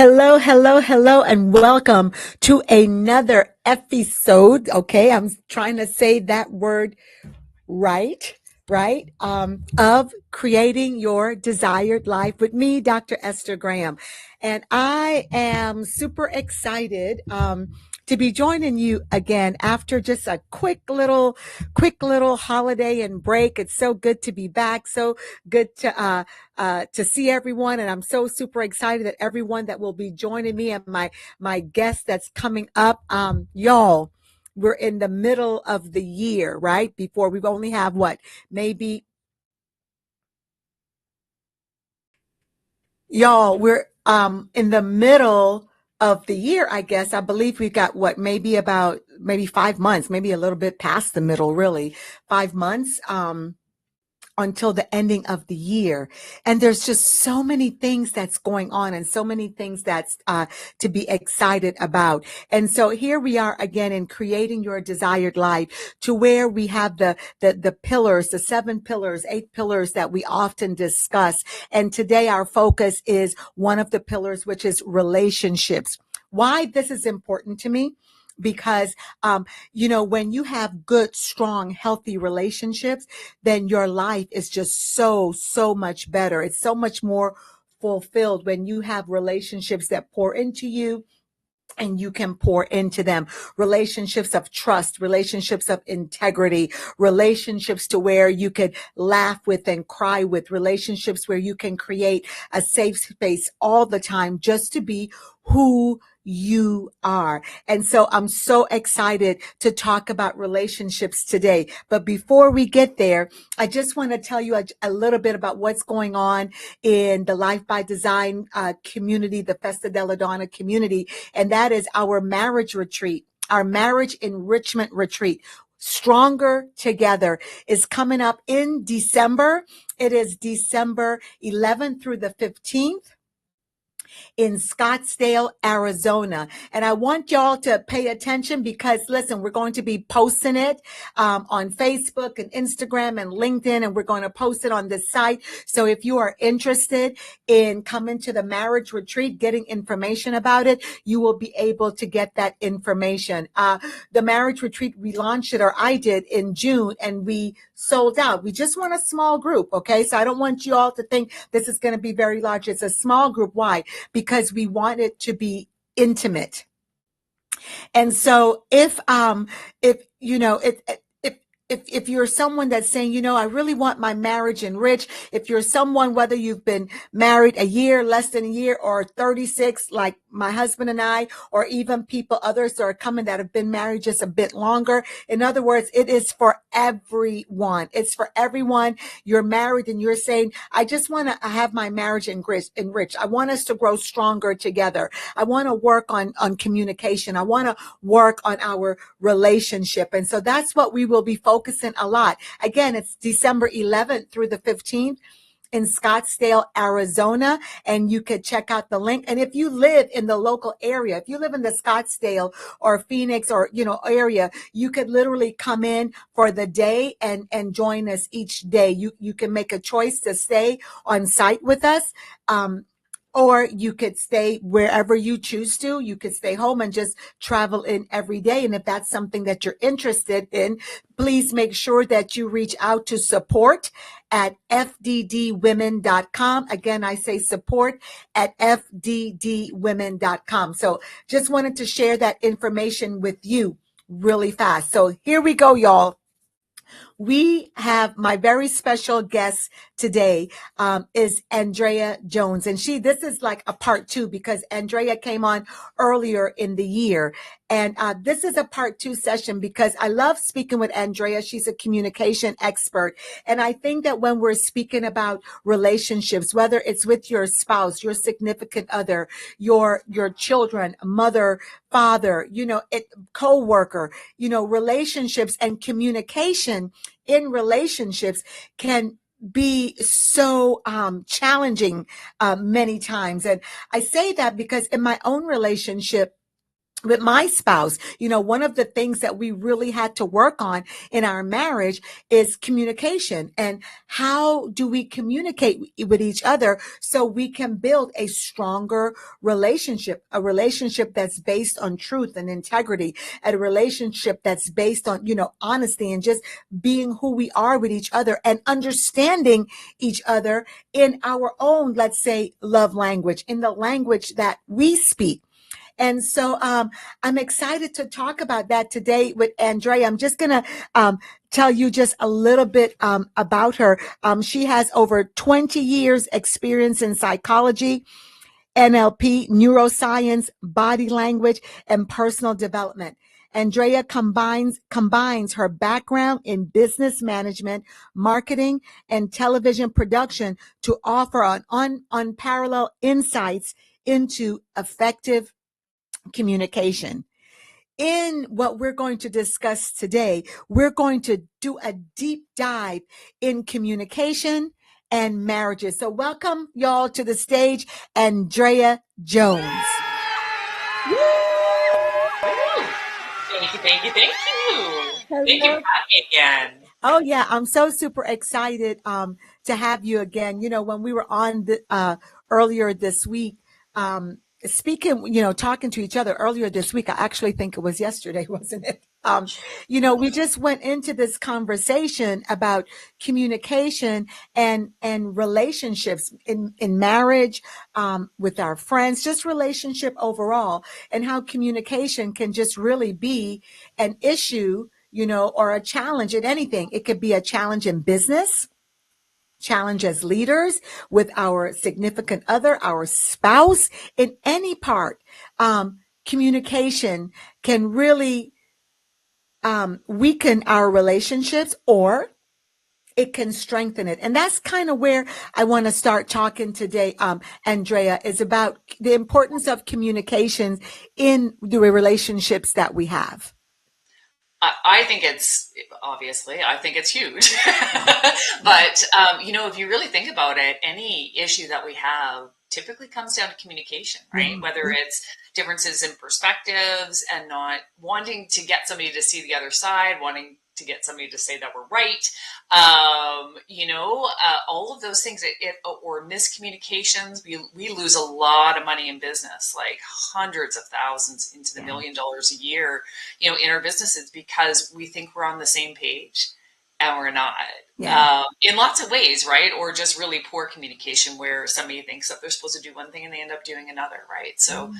Hello, hello, hello, and welcome to another episode. Okay, I'm trying to say that word right, of creating your desired life with me, Dr. Esther Graham. And I am super excited to be joining you again after just a quick little holiday and break. It's so good to be back. So good to see everyone. And I'm so super excited that everyone that will be joining me and my guest that's coming up, y'all. We're in the middle of the year, right? Before we only have what, maybe, y'all, we're in the middle of the year, I guess. I believe we've got what, maybe 5 months, maybe a little bit past the middle, really. 5 months. Until the ending of the year. And there's just so many things that's going on and so many things that's to be excited about. And so here we are again in creating your desired life, to where we have the pillars, the 7 pillars, 8 pillars that we often discuss. And today our focus is one of the pillars, which is relationships. Why this is important to me? Because when you have good, strong, healthy relationships, then your life is just so much better. It's so much more fulfilled when you have relationships that pour into you and you can pour into them. Relationships of trust, relationships of integrity, relationships to where you could laugh with and cry with, relationships where you can create a safe space all the time just to be who you are. And so I'm so excited to talk about relationships today. But before we get there, I just want to tell you a little bit about what's going on in the Life by Design community, the Festa della Donna community, and that is our marriage retreat, our marriage enrichment retreat. Stronger Together is coming up in December. It is December 11th through the 15th in Scottsdale, Arizona. And I want y'all to pay attention because, listen, we're going to be posting it on Facebook and Instagram and LinkedIn, and we're going to post it on this site. So if you are interested in coming to the marriage retreat, getting information about it, you will be able to get that information. The marriage retreat, we launched it, or I did, in June, and we sold out. We just want a small group, okay? So I don't want you all to think this is going to be very large. It's a small group. Why? Because we want it to be intimate. And so if you know if you're someone that's saying, I really want my marriage enriched, if you're someone, whether you've been married a year, less than a year, or 36, like my husband and I, or even others that are coming that have been married just a bit longer. In other words, it is for everyone. It's for everyone. You're married and you're saying, I just want to have my marriage enriched. I want us to grow stronger together. I want to work on communication. I want to work on our relationship. And so that's what we will be focusing a lot. Again, it's December 11th through the 15th in Scottsdale, Arizona, and you could check out the link. And if you live in the local area, if you live in the Scottsdale or Phoenix or, area, you could literally come in for the day and join us each day. You can make a choice to stay on site with us. Or you could stay wherever you choose to. You could stay home and just travel in every day. And if that's something that you're interested in, please make sure that you reach out to support at fddwomen.com. Again, I say support at fddwomen.com. So just wanted to share that information with you really fast. So here we go, y'all. We have my very special guest today is Andrea Jones. And this is like a part 2 because Andrea came on earlier in the year. And this is a part 2 session because I love speaking with Andrea. She's a communication expert. And I think that when we're speaking about relationships, whether it's with your spouse, your significant other, your children, mother, father, co-worker, relationships and communication in relationships can be so challenging many times. And I say that because in my own relationship, with my spouse, one of the things that we really had to work on in our marriage is communication. And how do we communicate with each other so we can build a stronger relationship, a relationship that's based on truth and integrity, a relationship that's based on, honesty and just being who we are with each other and understanding each other in our own, let's say, love language, in the language that we speak. And so I'm excited to talk about that today with Andrea. I'm just going to tell you just a little bit about her. She has over 20 years experience in psychology, NLP, neuroscience, body language, and personal development. Andrea combines her background in business management, marketing, and television production to offer unparalleled insights into effective communication. In what we're going to discuss today, we're going to do a deep dive in communication and marriages. So welcome y'all to the stage, Andrea Jones. Thank you, thank you, thank you. Thank you for Hello. having me again. Oh yeah, I'm so super excited to have you again. When we were on earlier this week, speaking, talking to each other earlier this week, I actually think it was yesterday, wasn't it? We just went into this conversation about communication and relationships in marriage, with our friends, just relationship overall, and how communication can just really be an issue, or a challenge in anything. It could be a challenge in business, challenge as leaders with our significant other, our spouse, in any part. Communication can really weaken our relationships, or it can strengthen it. And that's kind of where I want to start talking today, Andrea, is about the importance of communications in the relationships that we have. I think it's obviously, I think it's huge. But, if you really think about it, any issue that we have typically comes down to communication, right? Yeah. Whether it's differences in perspectives and not wanting to get somebody to see the other side, wanting to get somebody to say that we're right. All of those things, or miscommunications, we lose a lot of money in business, like hundreds of thousands into the $1 million a year, in our businesses, because we think we're on the same page and we're not. Yeah. In lots of ways, right? Or just really poor communication where somebody thinks that they're supposed to do one thing and they end up doing another, right? So,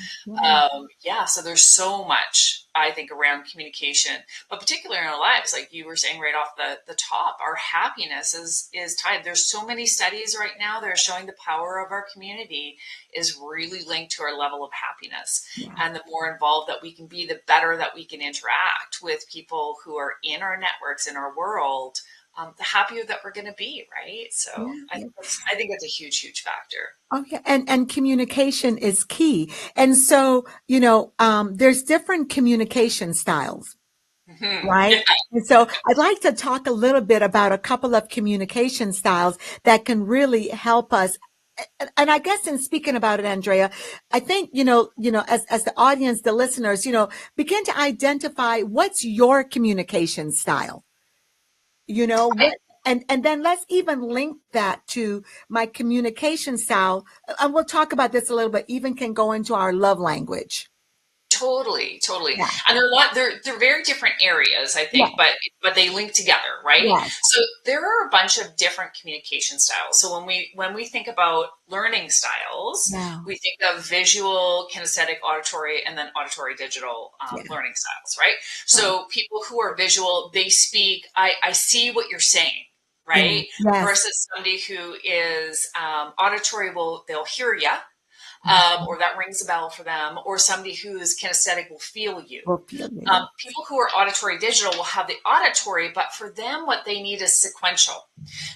so there's so much, I think, around communication, but particularly in our lives, like you were saying right off the top, our happiness is tied. There's so many studies right now that are showing the power of our community is really linked to our level of happiness. Yeah. And the more involved that we can be, the better that we can interact with people who are in our networks, in our world, the happier that we're going to be, right? So Yeah. I think that's a huge, huge factor. Okay. And communication is key. And so, there's different communication styles, right? Yeah, And so I'd like to talk a little bit about a couple of communication styles that can really help us. And I guess in speaking about it, Andrea, I think, as the audience, the listeners, begin to identify what's your communication style. What, and then let's even link that to my communication style, and we'll talk about this a little bit, even can go into our love language. totally. Yeah. And they're very different areas, I Yeah. think, but they link together, right? Yes. So there are a bunch of different communication styles. So when we think about learning styles, Yeah. we think of visual, kinesthetic, auditory, and then auditory digital Yeah. learning styles, right? Right. So people who are visual, they speak, I see what you're saying, Yeah. right? Yes. Versus somebody who is auditory, they'll hear you, or that rings a bell for them, or somebody who's kinesthetic will feel you. We'll feel it. People who are auditory digital will have the auditory, but for them, what they need is sequential.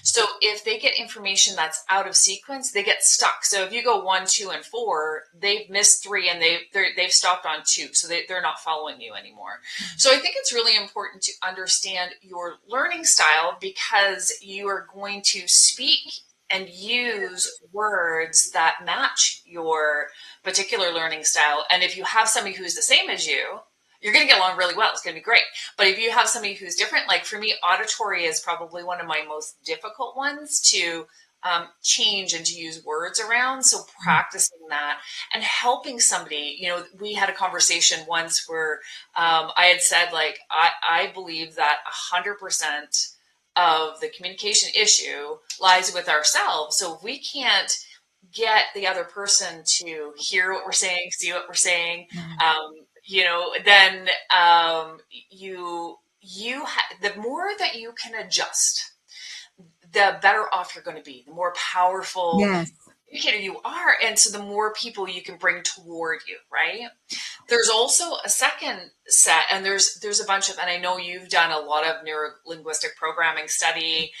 So if they get information that's out of sequence, they get stuck. So if you go 1, 2, and 4, they've missed 3 and they've stopped on 2. So they're not following you anymore. So I think it's really important to understand your learning style, because you are going to speak and use words that match your particular learning style. And if you have somebody who's the same as you, you're going to get along really well. It's going to be great. But if you have somebody who's different, like for me, auditory is probably one of my most difficult ones to change and to use words around. So practicing that and helping somebody, we had a conversation once where I had said, like, I believe that 100% of the communication issue lies with ourselves. So if we can't get the other person to hear what we're saying, see what we're saying, then the more that you can adjust, the better off you're going to be, the more powerful Yes. communicator you are. And so the more people you can bring toward you, right? There's also a second set, and there's a bunch of, and I know you've done a lot of neuro-linguistic programming study,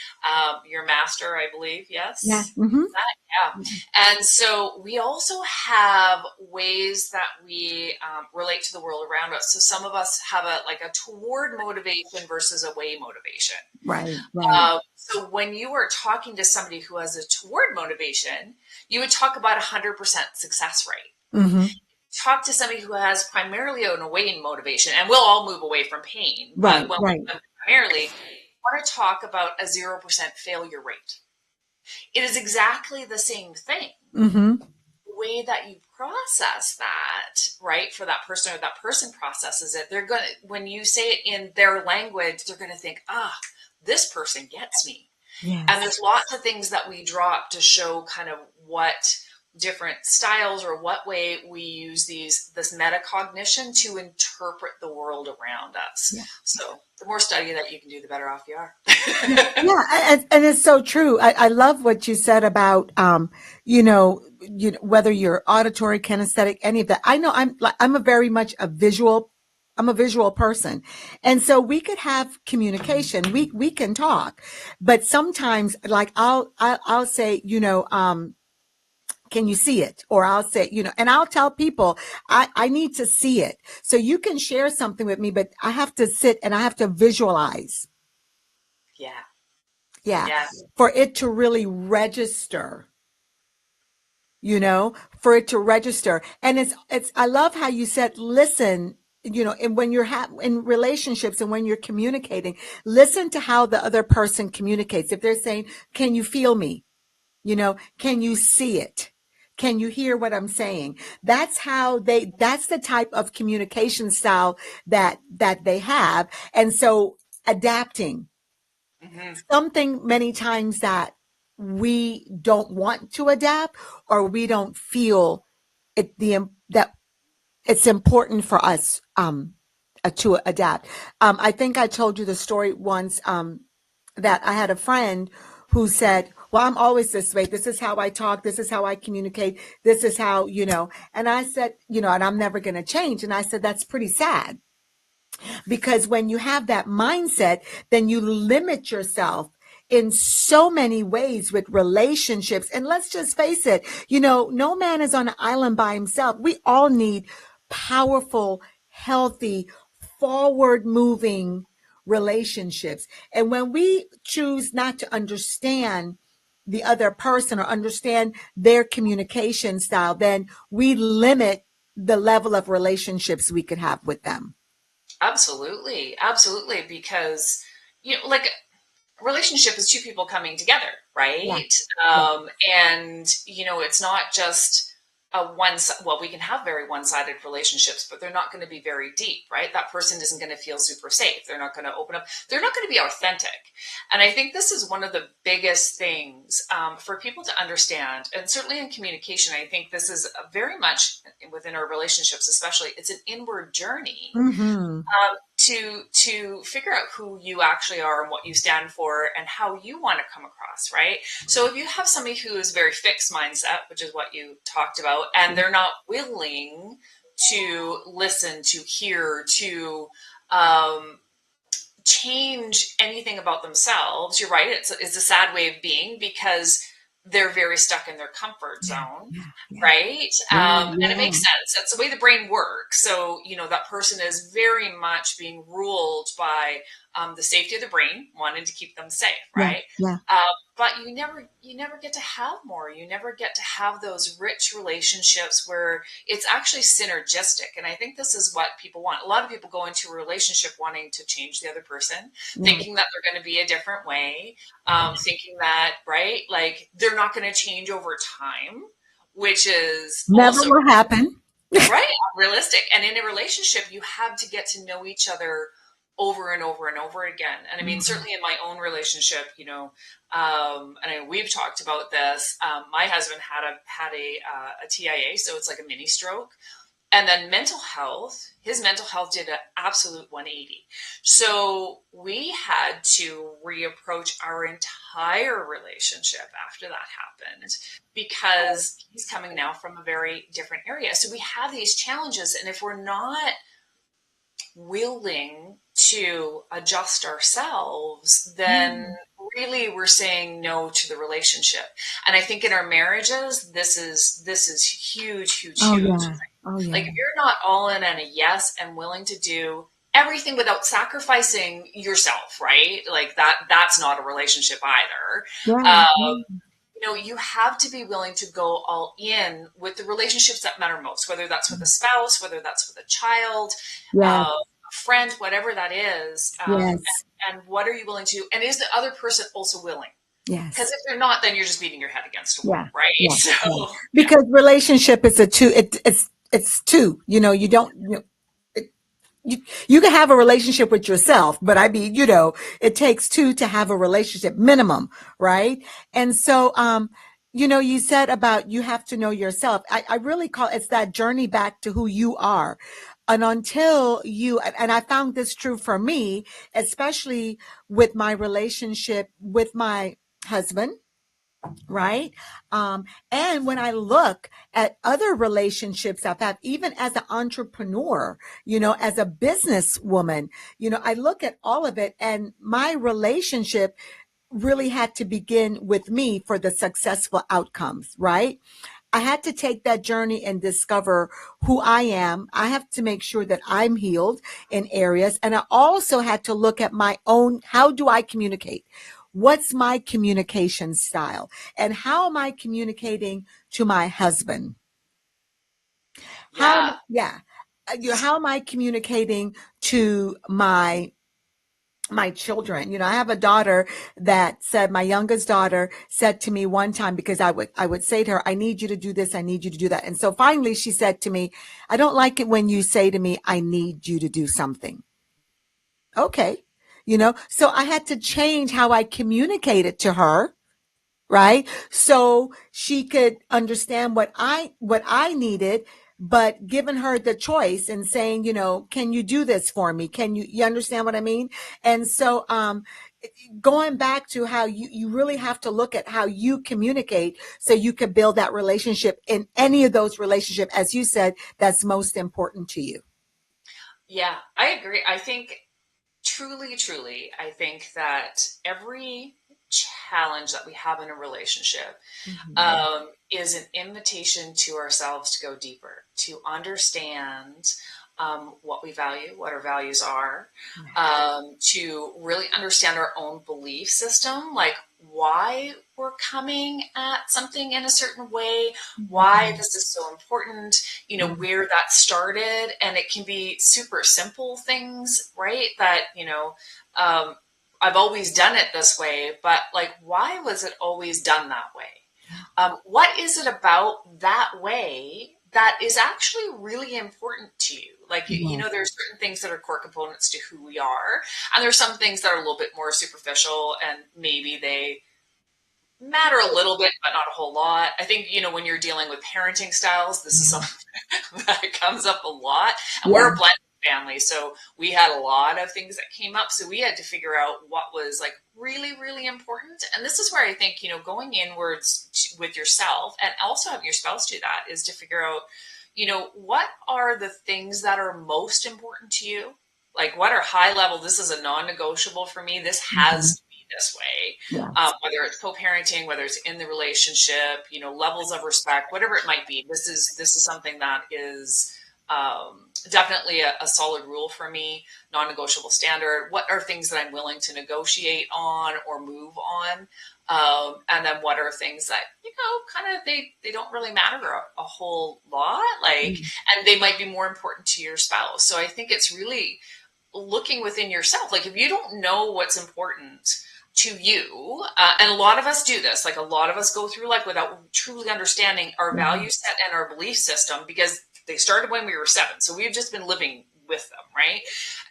your master, I believe, yes? Yeah. Mm-hmm. Yeah. And so we also have ways that we relate to the world around us. So some of us have a toward motivation versus away motivation. Right. Right. So when you are talking to somebody who has a toward motivation, you would talk about 100% success rate. Mm-hmm. Talk to somebody who has primarily an away motivation, and we'll all move away from pain. Right. But Right. primarily, want to talk about a 0% failure rate. It is exactly the same thing. Mm-hmm. The way that you process that, right, for that person, or that person processes it, they're going to, when you say it in their language, they're going to think, this person gets me. Yes. And there's lots of things that we drop to show kind of what different styles or what way we use this metacognition to interpret the world around us. Yeah. So the more study that you can do, the better off you are. Yeah, and it's so true. I love what you said about whether you're auditory, kinesthetic, any of that. I know I'm a very much a visual. I'm a visual person. And so we could have communication. We can talk, but sometimes like I'll say, can you see it? Or I'll say, and I'll tell people I need to see it. So you can share something with me, but I have to sit and I have to visualize. Yeah. Yeah. For it to really register. For it to register. And I love how you said, listen, and when you're in relationships and when you're communicating, listen to how the other person communicates. If they're saying, can you feel me? Can you see it? Can you hear what I'm saying? That's the type of communication style that they have. And so adapting, something many times that we don't want to adapt, or we don't feel that it's important for us to adapt. I think I told you the story once that I had a friend who said, well, I'm always this way. This is how I talk. This is how I communicate. This is how, and I said, and I'm never going to change. And I said, that's pretty sad, because when you have that mindset, then you limit yourself in so many ways with relationships. And let's just face it, no man is on an island by himself. We all need powerful, healthy, forward moving relationships. And when we choose not to understand the other person or understand their communication style, then we limit the level of relationships we could have with them. Absolutely. Absolutely. Because, like, relationship is two people coming together, right? Yeah. And, it's not just we can have very one-sided relationships, but they're not going to be very deep, right? That person isn't going to feel super safe. They're not going to open up. They're not going to be authentic. And I think this is one of the biggest things for people to understand. And certainly in communication, I think this is very much within our relationships, especially, it's an inward journey. Mm-hmm. To figure out who you actually are and what you stand for and how you want to come across, right? So if you have somebody who is very fixed mindset, which is what you talked about, and they're not willing to listen, to hear, to change anything about themselves, you're right, it's a sad way of being, because they're very stuck in their comfort zone, right? And it makes sense. That's the way the brain works. So, that person is very much being ruled by the safety of the brain, wanting to keep them safe, right? but you never get to have more. You never get to have those rich relationships where it's actually synergistic. And I think this is what people want. A lot of people go into a relationship wanting to change the other person, thinking that they're going to be a different way, thinking that, right, like they're not going to change over time, which is Never also will happen. right, realistic. And in a relationship, you have to get to know each other over and over and over again. And I mean, certainly in my own relationship, we've talked about this. My husband had a TIA, so it's like a mini stroke. And then his mental health did an absolute 180. So we had to reapproach our entire relationship after that happened because he's coming now from a very different area. So we have these challenges. And if we're not willing to adjust ourselves, then really we're saying no to the relationship. And I think in our marriages, this is huge, huge, Oh huge. yeah. Oh yeah. Like if you're not all in on a yes and willing to do everything without sacrificing yourself, right? Like that's not a relationship either. Yeah. You have to be willing to go all in with the relationships that matter most, whether that's with a spouse, whether that's with a child, Yes. a friend, whatever that is. Yes. And what are you willing to, and is the other person also willing? Because Yes. if they're not, then you're just beating your head against a wall, Yeah. right? Yeah. So, Yeah. yeah. Because relationship is a two. It's two. You don't. You can have a relationship with yourself, but I mean, it takes two to have a relationship minimum, right? And so, you said about you have to know yourself. I really call it's that journey back to who you are. And until and I found this true for me, especially with my relationship with my husband, right? And when I look at other relationships I've had, even as an entrepreneur, as a businesswoman, I look at all of it, and my relationship really had to begin with me for the successful outcomes, right? I had to take that journey and discover who I am. I have to make sure that I'm healed in areas. And I also had to look at my own, how do I communicate? What's my communication style? And how am I communicating to my husband? Yeah. Yeah. How am I communicating to my children? I have a daughter that said, my youngest daughter said to me one time, because I would say to her, I need you to do this. I need you to do that. And so finally she said to me, I don't like it when you say to me, I need you to do something. Okay. So I had to change how I communicated to her, right? So she could understand what I needed, but giving her the choice and saying, can you do this for me? You understand what I mean? And so going back to how you really have to look at how you communicate so you can build that relationship in any of those relationships, as you said, that's most important to you. Yeah, I agree. I think truly, truly, I think that every challenge that we have in a relationship Mhm. is an invitation to ourselves to go deeper, to understand what we value, what our values are, to really understand our own belief system, like why we're coming at something in a certain way, why Mhm. this is so important, Yeah. where that started. And it can be super simple things, right? That, um, I've always done it this way, but like, why was it always done that way? What is it about that way that is actually really important to you? Like, Yes. there's certain things that are core components to who we are, and there's some things that are a little bit more superficial, and maybe they matter a little bit, but not a whole lot. I think, when you're dealing with parenting styles, this is something that comes up a lot. And we're a Yeah. blended family, so we had a lot of things that came up. So we had to figure out what was like really, really important. And this is where I think, going inwards with yourself and also having your spouse do that is to figure out, what are the things that are most important to you? Like what are high level, this is a non-negotiable for me. This Mhm. has to be this way, Yes. whether it's co-parenting, whether it's in the relationship, levels of respect, whatever it might be. This is something that is Definitely a solid rule for me, non-negotiable standard. What are things that I'm willing to negotiate on or move on? And then what are things that, kind of they don't really matter a whole lot, like, Mm. and they might be more important to your spouse. So I think it's really looking within yourself. Like if you don't know what's important to you, and a lot of us do this, like a lot of us go through life without truly understanding our Mhm. value set and our belief system because they started when we were 7. So we've just been living with them, right?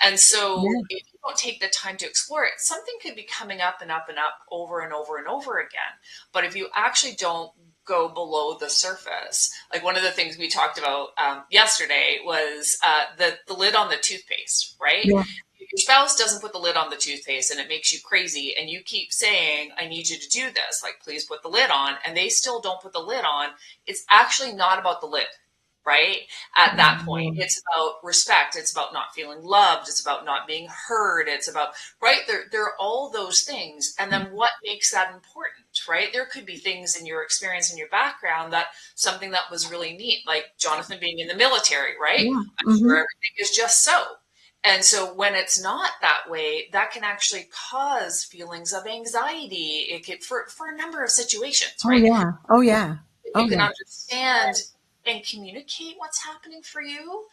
And so Yeah. if you don't take the time to explore it, something could be coming up and up and up over and over and over again. But if you actually don't go below the surface, like one of the things we talked about yesterday was the lid on the toothpaste, right? Yeah. If your spouse doesn't put the lid on the toothpaste and it makes you crazy and you keep saying, I need you to do this, like please put the lid on, and they still don't put the lid on, it's actually not about the lid, right? At that point, Mhm. it's about respect, it's about not feeling loved, it's about not being heard, it's about, right, there are all those things. And then what makes that important, right? There could be things in your experience in your background, that something that was really neat, like Jonathan being in the military, right? Yeah. I'm sure Mhm. everything is just so. And so when it's not that way, that can actually cause feelings of anxiety. It could, for a number of situations, Oh right? yeah. Oh yeah. If Oh you can yeah. understand and communicate what's happening for you,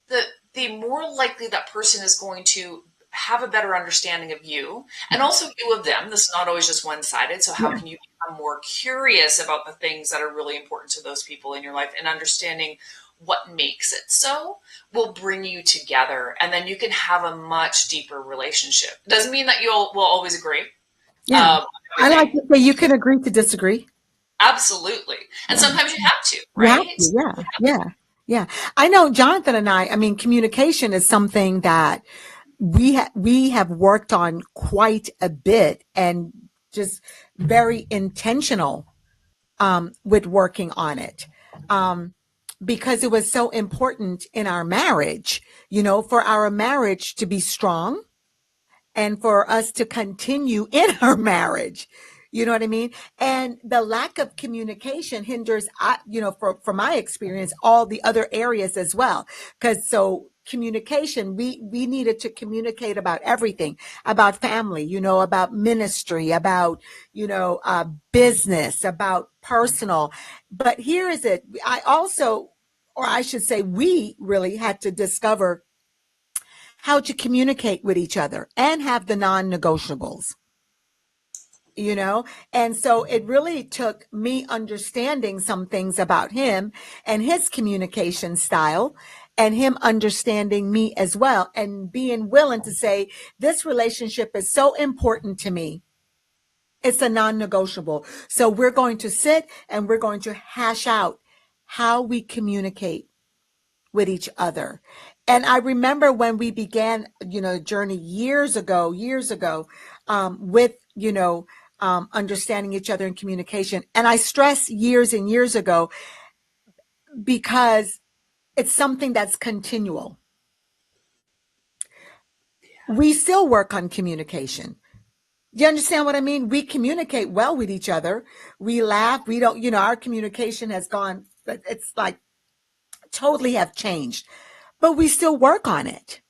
the more likely that person is going to have a better understanding of you and also you of them. This is not always just one-sided. So how Yeah. can you become more curious about the things that are really important to those people in your life, and understanding what makes it so will bring you together, and then you can have a much deeper relationship. Doesn't mean that you'll will always agree Yeah. on I like everything. to say you can agree to disagree. Absolutely. And Yeah. sometimes you have to, You have right? to. Yeah. Yeah. Yeah. I know Jonathan and I mean, communication is something that we have worked on quite a bit, and just very intentional with working on it. Um, because it was so important in our marriage, for our marriage to be strong and for us to continue in our marriage. You know what I mean? And the lack of communication hinders, for my experience, all the other areas as well. Because so communication, we needed to communicate about everything, about family, about ministry, about, business, about personal. But here is it. I also, or I should say, we really had to discover how to communicate with each other and have the non-negotiables, you know? And so it really took me understanding some things about him and his communication style, and him understanding me as well, and being willing to say, this relationship is so important to me. It's a non-negotiable. So we're going to sit and we're going to hash out how we communicate with each other. And I remember when we began, journey years ago, with, understanding each other in communication. And I stress years and years ago because it's something that's continual. We still work on communication. Do you understand what I mean? We communicate well with each other. We laugh. We don't, our communication has gone, it's like totally have changed, but we still work on it.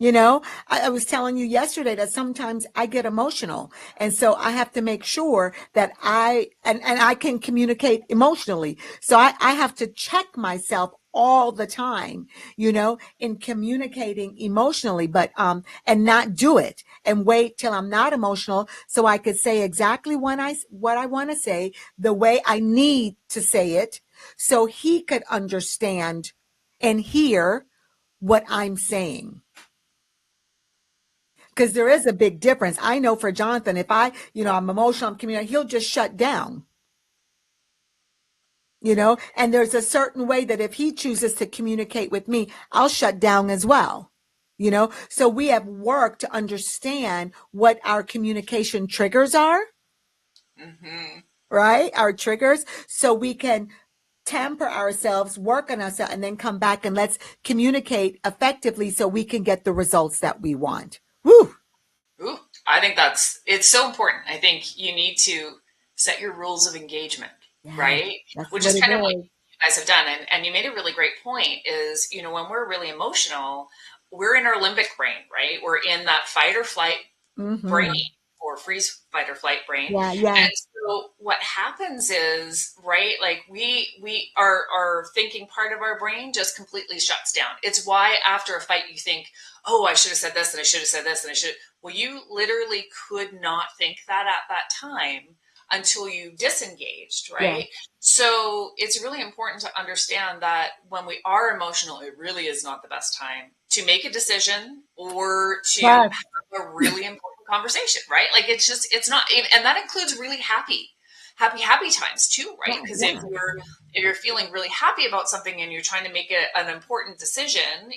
I was telling you yesterday that sometimes I get emotional. And so I have to make sure that and I can communicate emotionally. So I have to check myself all the time, in communicating emotionally, but, and not do it and wait till I'm not emotional so I could say exactly what I want to say, the way I need to say it, so he could understand and hear what I'm saying. Because there is a big difference. I know for Jonathan, if I'm emotional, I'm communicating, he'll just shut down, and there's a certain way that if he chooses to communicate with me, I'll shut down as well. So we have worked to understand what our communication triggers are, Mm-hmm. right? Our triggers, so we can temper ourselves, work on ourselves, and then come back and let's communicate effectively so we can get the results that we want. Woo! Ooh, I think it's so important. I think you need to set your rules of engagement, Yeah, right? that's Which what is it kind of like, is. guys have done. And you made a really great point is, when we're really emotional, we're in our limbic brain, right? We're in that fight or flight brain Mm-hmm. or freeze, fight or flight brain. Yeah, yeah. And so what happens is, right, like we our thinking part of our brain just completely shuts down. It's why after a fight you think, oh, I should have said this and I should have said this and I should. Well, you literally could not think that at that time until you disengaged, Yeah. right? So it's really important to understand that when we are emotional, it really is not the best time to make a decision or to Yes. have a really important conversation, right? Like it's not, and that includes really happy times too, right? Yeah, Because if yeah. you're feeling really happy about something and you're trying to make an important decision,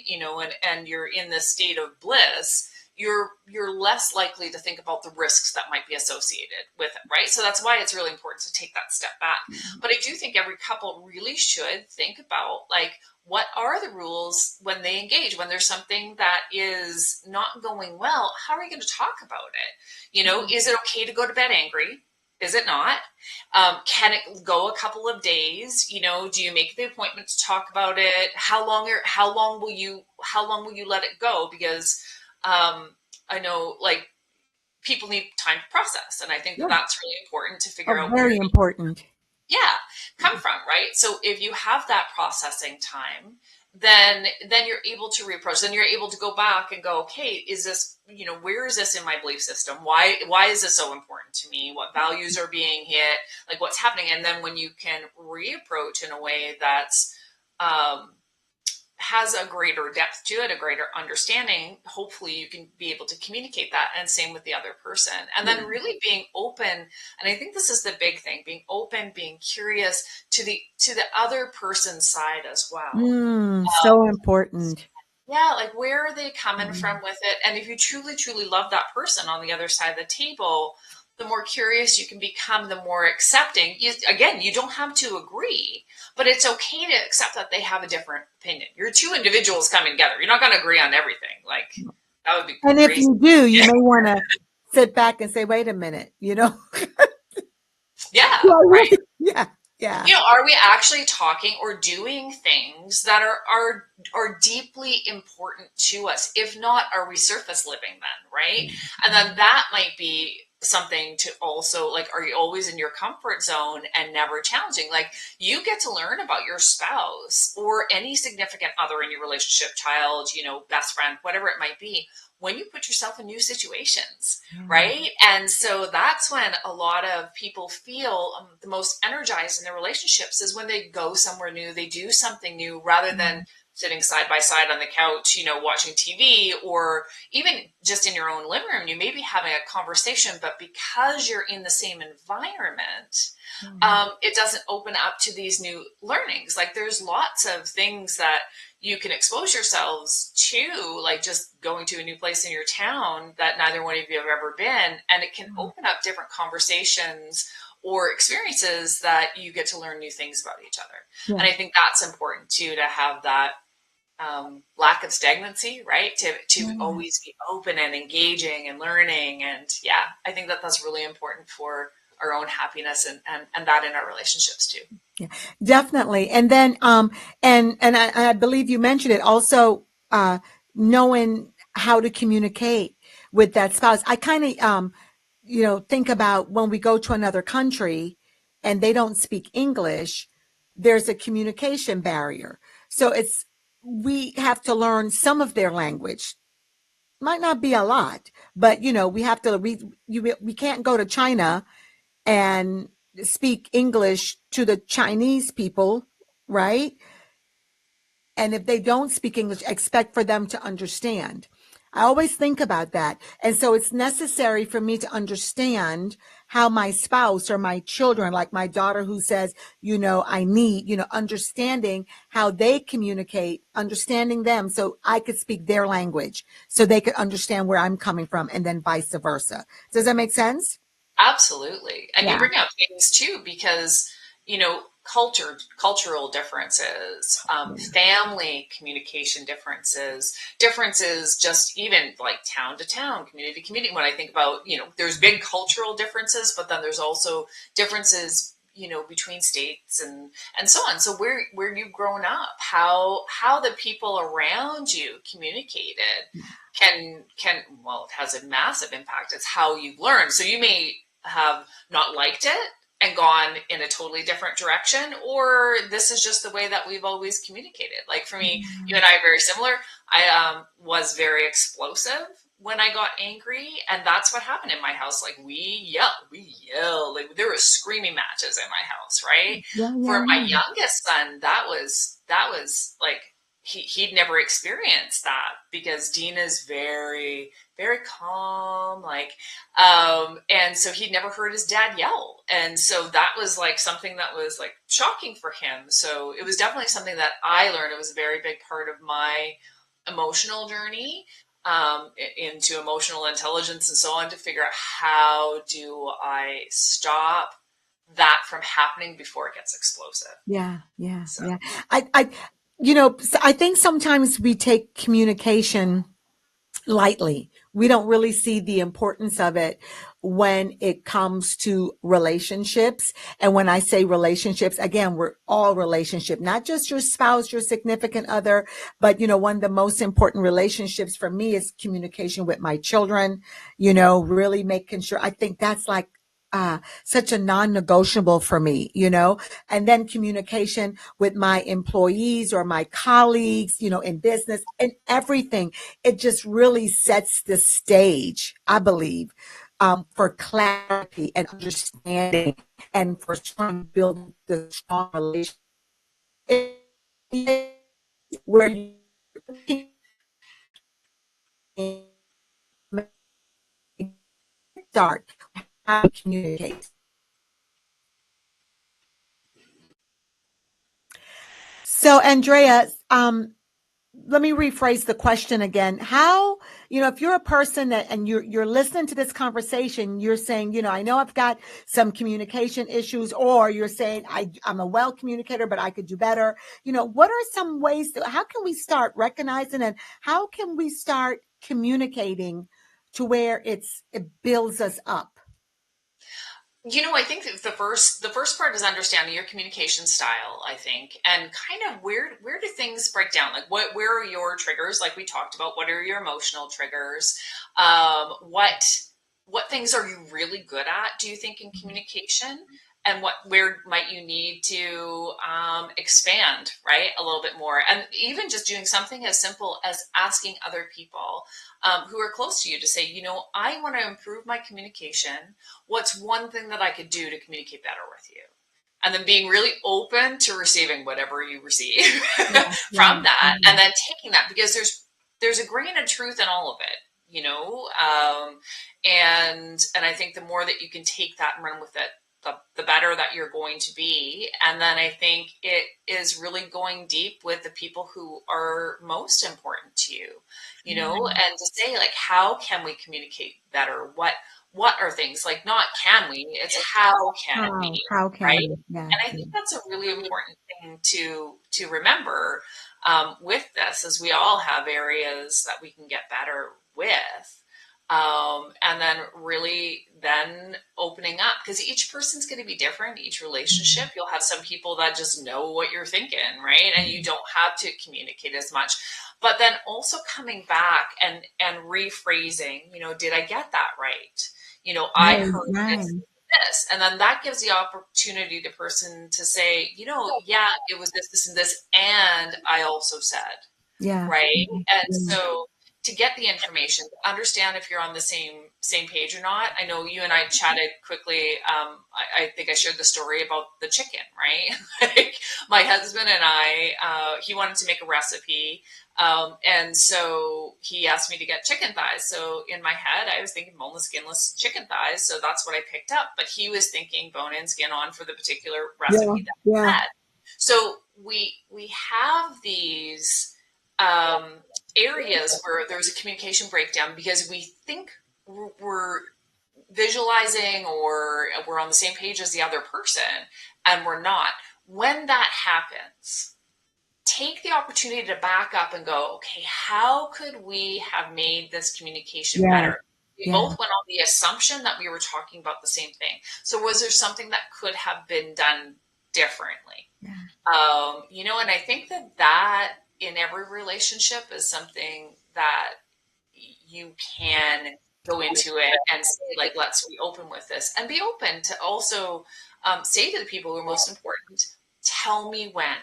and you're in this state of bliss, you're less likely to think about the risks that might be associated with it, right? So that's why it's really important to take that step back. But I do think every couple really should think about, like, what are the rules when they engage, when there's something that is not going well? How are you going to talk about it? Is it okay to go to bed angry? Is it not? Can it go a couple of days? Do you make the appointment to talk about it? How long will you let it go? Because I know, like, people need time to process, and I think that Yeah. that's really important to figure Oh, out where very important. yeah come from, right? So if you have that processing time, then you're able to reapproach, then you're able to go back and go, okay, is this, where is this in my belief system? Why is this so important to me? What values are being hit? Like, what's happening? And then when you can reapproach in a way that's um, has a greater depth to it, a greater understanding, hopefully you can be able to communicate that. And same with the other person. And then really being open. And I think this is the big thing, being open, being curious to the other person's side as well. So important. Yeah, like, where are they coming Mm. from with it? And if you truly, truly love that person on the other side of the table, the more curious you can become, the more accepting. Again, you don't have to agree, but it's okay to accept that they have a different opinion. You're two individuals coming together. You're not going to agree on everything. Like, that would be And if crazy. you do, you may want to sit back and say, wait a minute, you know? Yeah, Do I right. really? Yeah, yeah. Are we actually talking or doing things that are deeply important to us? If not, are we surface living then, right? And then that might be something to also, like, are you always in your comfort zone and never challenging? Like, you get to learn about your spouse or any significant other in your relationship, child, best friend, whatever it might be, when you put yourself in new situations, right? And so that's when a lot of people feel the most energized in their relationships, is when they go somewhere new, they do something new, rather than sitting side by side on the couch, watching TV, or even just in your own living room. You may be having a conversation, but because you're in the same environment, it doesn't open up to these new learnings. Like, there's lots of things that you can expose yourselves to, like just going to a new place in your town that neither one of you have ever been. And it can open up different conversations or experiences that you get to learn new things about each other. Yeah. And I think that's important too, to have that lack of stagnancy, right? To Yeah. always be open and engaging and learning. And yeah, I think that that's really important for our own happiness, and that in our relationships too. Yeah, definitely. And then, and I believe you mentioned it also, knowing how to communicate with that spouse. I kind of, think about when we go to another country and they don't speak English, there's a communication barrier. So we have to learn some of their language. Might not be a lot, but we have to, we can't go to China and speak English to the Chinese people, right? And if they don't speak English, expect for them to understand. I always think about that. And so it's necessary for me to understand how my spouse or my children, like my daughter who says, I need, understanding how they communicate, understanding them so I could speak their language so they could understand where I'm coming from, and then vice versa. Does that make sense? Absolutely. And you Yeah. bring up things too, because, cultural differences, family communication differences just even like town to town, community to community. When I think about, there's big cultural differences, but then there's also differences, between states and so on. So where you've grown up, how the people around you communicated well, it has a massive impact. It's how you've learned. So you may have not liked it and gone in a totally different direction, or this is just the way that we've always communicated. Like for me, you and I are very similar. I was very explosive when I got angry, and that's what happened in my house. Like we yell, like there were screaming matches in my house, right? Yeah, For yeah, my yeah. youngest son, that was like he'd never experienced that, because Dean is very, very calm, like and so he'd never heard his dad yell. And so that was like something that was like shocking for him. So it was definitely something that I learned. It was a very big part of my emotional journey, into emotional intelligence and so on, to figure out how do I stop that from happening before it gets explosive. Yeah, yeah, So yeah. I, I think sometimes we take communication lightly. We don't really see the importance of it when it comes to relationships. And when I say relationships, again, we're all relationship, not just your spouse, your significant other, but one of the most important relationships for me is communication with my children, really making sure. I think that's like such a non-negotiable for me, and then communication with my employees or my colleagues, in business and everything. It just really sets the stage, I believe, for clarity and understanding, and for trying to build the strong relationship where you start how to communicate. So, Andrea, let me rephrase the question again. How, if you're a person that, and you're listening to this conversation, you're saying, I know I've got some communication issues, or you're saying I'm a well communicator, but I could do better. What are some ways how can we start recognizing, and how can we start communicating to where it builds us up? I think that the first part is understanding your communication style, I think, and kind of where do things break down? Like where are your triggers? Like we talked about, what are your emotional triggers? What things are you really good at, do you think, in communication? And where might you need to expand, right, a little bit more? And even just doing something as simple as asking other people who are close to you to say, I want to improve my communication. What's one thing that I could do to communicate better with you? And then being really open to receiving whatever you receive Yeah, yeah, from that, yeah. and then taking that, because there's a grain of truth in all of it, and I think the more that you can take that and run with it, the better that you're going to be. And then I think it is really going deep with the people who are most important to you, and to say, like, how can we communicate better? What are things, like, not can we, it's how can we, How can right? we? Yeah, And I think that's a really important thing to remember, with this, is we all have areas that we can get better with. And then really then opening up, because each person's going to be different, each relationship. You'll have some people that just know what you're thinking, right? And you don't have to communicate as much. But then also coming back and rephrasing, did I get that right? I right, heard right. this. And then that gives the opportunity to person to say, yeah, it was this, this, and this, and I also said, Yeah, right? And yeah, so to get the information, to understand if you're on the same page or not. I know you and I chatted quickly. I think I shared the story about the chicken, right? Like, my husband and I, he wanted to make a recipe. And so he asked me to get chicken thighs. So in my head, I was thinking boneless, skinless chicken thighs. So that's what I picked up. But he was thinking bone in, skin on for the particular yeah, recipe that he yeah, had. So we have these um, areas where there's a communication breakdown, because we think we're visualizing or we're on the same page as the other person, and we're not. When that happens, take the opportunity to back up and go, okay, how could we have made this communication yeah, better? We Yeah. both went on the assumption that we were talking about the same thing. So was there something that could have been done differently? Yeah. And I think that in every relationship is something that you can go into it and say, like, let's be open with this, and be open to also say to the people who are most important, tell me when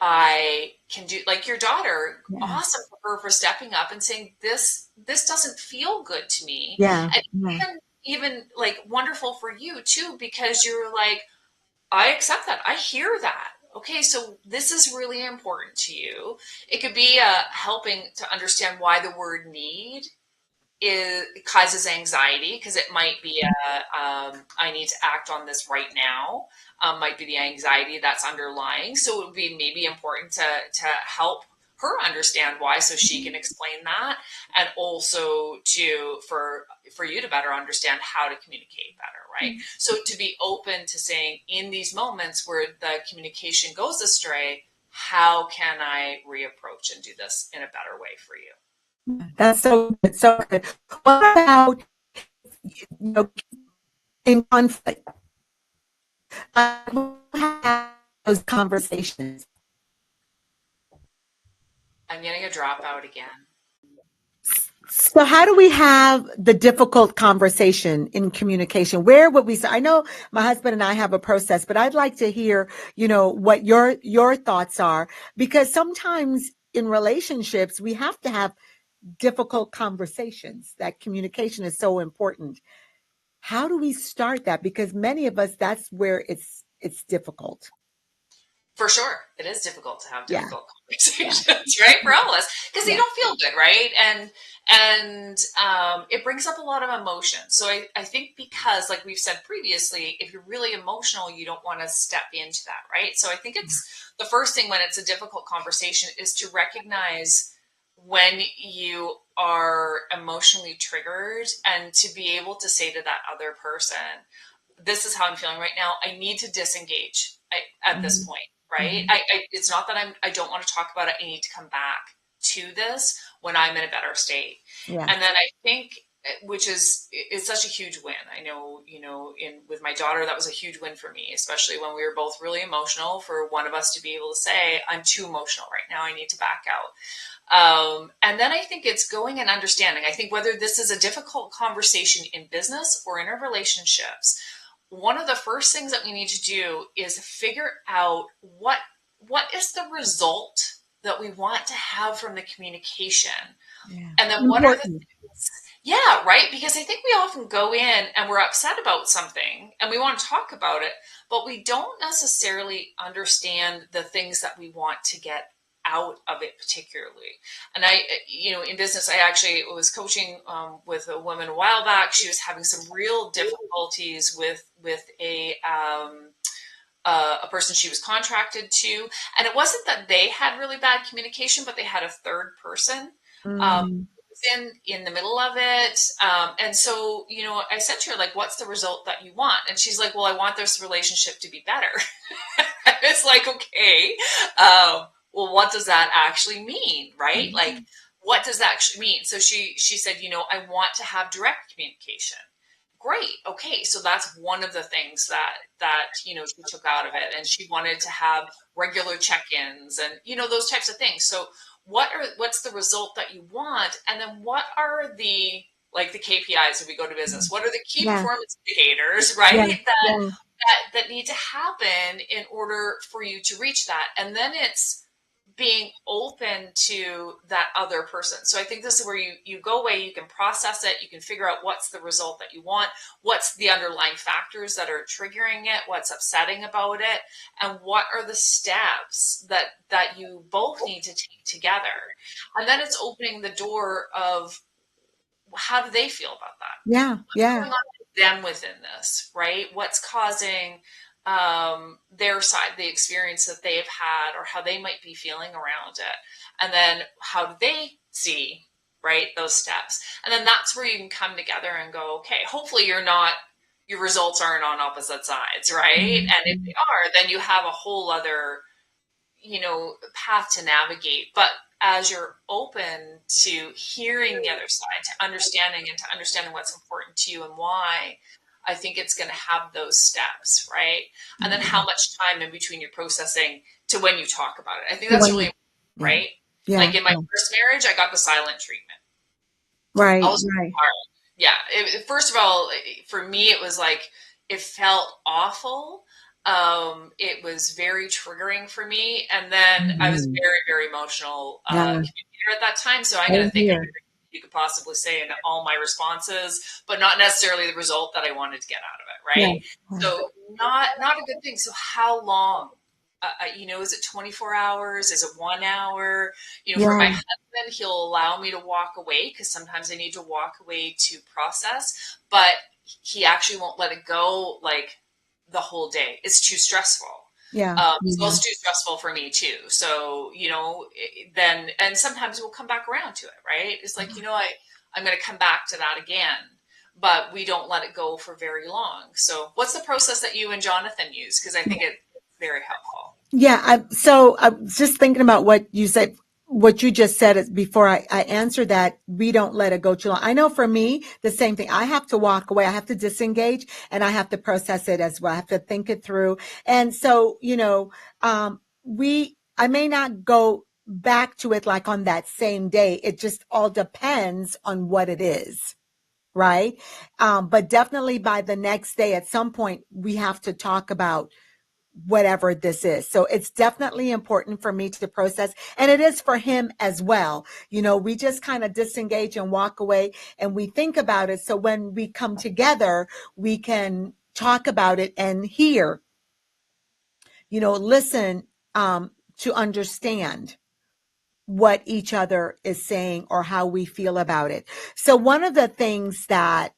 I can do, like your daughter, Yeah. awesome for her for stepping up and saying, this doesn't feel good to me. Yeah. And Yeah. even like wonderful for you too, because you're like, I accept that. I hear that. Okay, so this is really important to you. It could be helping to understand why the word need causes anxiety, because it might be I need to act on this right now. Might be the anxiety that's underlying. So it would be maybe important to help her understand why, so she can explain that, and also for you to better understand how to communicate better, right? So to be open to saying, in these moments where the communication goes astray, how can I reapproach and do this in a better way for you? That's so good. So good. What about, you know, in conflict? Have those conversations. I'm getting a dropout again. So how do we have the difficult conversation in communication? Where would we say? I know my husband and I have a process, but I'd like to hear, what your thoughts are, because sometimes in relationships we have to have difficult conversations. That communication is so important. How do we start that? Because many of us, that's where it's difficult. For sure, it is difficult to have Yeah. difficult Yeah. conversations, right? For all of us, because they Yeah. don't feel good, right? And it brings up a lot of emotion. So I think, because, like we've said previously, if you're really emotional, you don't want to step into that, right? So I think it's the first thing when it's a difficult conversation is to recognize when you are emotionally triggered, and to be able to say to that other person, this is how I'm feeling right now. I need to disengage at this Mhm. point, right? Mhm. It's not that I don't want to talk about it. I need to come back to this when I'm in a better state. Yeah. And then I think, which is such a huge win. I know, in with my daughter, that was a huge win for me, especially when we were both really emotional, for one of us to be able to say, I'm too emotional right now. I need to back out. And then I think it's going and understanding. I think whether this is a difficult conversation in business or in our relationships, one of the first things that we need to do is figure out what is the result that we want to have from the communication, Yeah. and then what are the Important. things. Yeah, right, because I think we often go in and we're upset about something and we want to talk about it, but we don't necessarily understand the things that we want to get out of it particularly. And in business, I actually was coaching with a woman a while back. She was having some real difficulties with a person she was contracted to, and it wasn't that they had really bad communication, but they had a third person Mm. in the middle of it. And so, I said to her, like, what's the result that you want? And she's like, well, I want this relationship to be better. It's like, okay, well, what does that actually mean, right? Like, what does that actually mean? So she said, I want to have direct communication. Great. Okay, so that's one of the things that she took out of it, and she wanted to have regular check-ins, and those types of things. So what's the result that you want, and then what are the, like, the KPIs if we go to business? What are the key Yeah. performance indicators, Yeah. right? Yeah. That need to happen in order for you to reach that. And then it's being open to that other person. So I think this is where you go away, you can process it, you can figure out what's the result that you want, what's the underlying factors that are triggering it, what's upsetting about it, and what are the steps that you both need to take together. And then it's opening the door of, how do they feel about that? Yeah. Yeah. Going on with them within this, right? What's causing their side, the experience that they've had, or how they might be feeling around it. And then how do they see, right, those steps? And then that's where you can come together and go, okay, hopefully your results aren't on opposite sides, right? And if Mhm. they are, then you have a whole other, path to navigate. But as you're open to hearing the other side, to understanding what's important to you and why, I think it's going to have those steps, right? And then how much time in between you're processing to when you talk about it. I think that's really important, Yeah. right? Yeah. Like in my first marriage, I got the silent treatment. I Right. was Right. hard. Yeah. First of all, for me, it was like it felt awful. It was very triggering for me, and then I was Mhm. very, very emotional Yeah. communicator at that time. So I got to Same think here. everything you could possibly say in all my responses, but not necessarily the result that I wanted to get out of it. Yeah. Right. So not a good thing. So how long? Is it 24 hours? Is it 1 hour? For my Yeah. husband, he'll allow me to walk away because sometimes I need to walk away to process, but he actually won't let it go like the whole day. It's too stressful. Yeah. It's Yeah. also too stressful for me too. So, then, and sometimes we'll come back around to it, right? It's like, I'm going to come back to that again, but we don't let it go for very long. So what's the process that you and Jonathan use? Because I think it's very helpful. Yeah, so I'm just thinking about what you said, what you just said is before I answer that, we don't let it go too long. I know for me, the same thing. I have to walk away. I have to disengage and I have to process it as well. I have to think it through. And so, I may not go back to it like on that same day. It just all depends on what it is. Right. But definitely by the next day, at some point, we have to talk about whatever this is. So it's definitely important for me to process. And it is for him as well. We just kind of disengage and walk away and we think about it. So when we come together, we can talk about it and hear, listen, to understand what each other is saying or how we feel about it. So one of the things that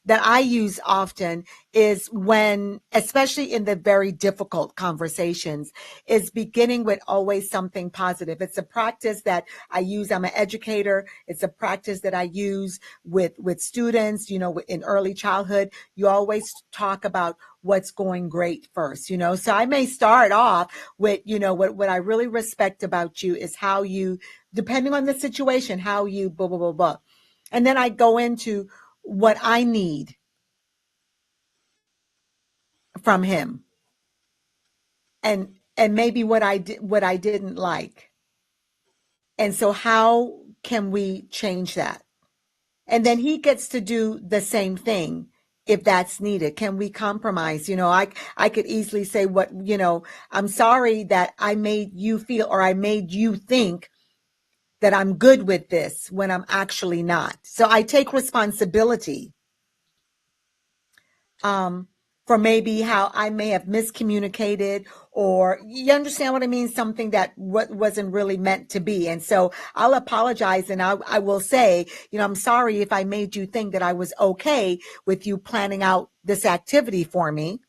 I use often is when, especially in the very difficult conversations, is beginning with always something positive. It's a practice that I use. I'm an educator. It's a practice that I use with students, in early childhood. You always talk about what's going great first, So I may start off with, what I really respect about you is how you, depending on the situation, how you blah, blah, blah, blah. And then I go into what I need from him and maybe what I didn't like. And so how can we change that? And then he gets to do the same thing if that's needed. Can we compromise? I could easily say I'm sorry that I made you feel or I made you think that I'm good with this when I'm actually not. So I take responsibility um, for maybe how I may have miscommunicated, or you understand what I mean? Something that wasn't really meant to be. And so I'll apologize and I will say, I'm sorry if I made you think that I was okay with you planning out this activity for me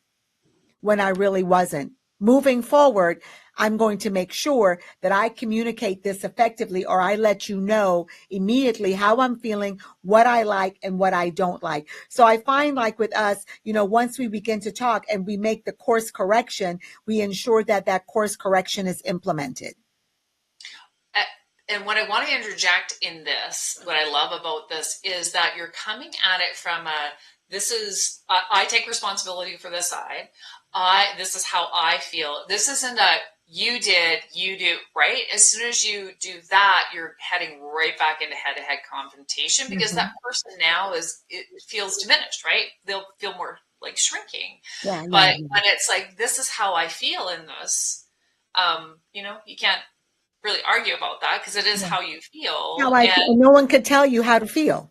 when I really wasn't. Moving forward, I'm going to make sure that I communicate this effectively, or I let you know immediately how I'm feeling, what I like and what I don't like. So I find like with us, once we begin to talk and we make the course correction, we ensure that that course correction is implemented. And what I want to interject in this, what I love about this is that you're coming at it from I take responsibility for this side. This is how I feel. This isn't a you did, you do, right? As soon as you do that, you're heading right back into head-to-head confrontation because that Mhm. person now it feels diminished, right? They'll feel more like shrinking. Yeah, yeah, But yeah. when it's like, this is how I feel in this, you can't really argue about that because it is Yeah. how you feel. How I And feel. No one could tell you how to feel.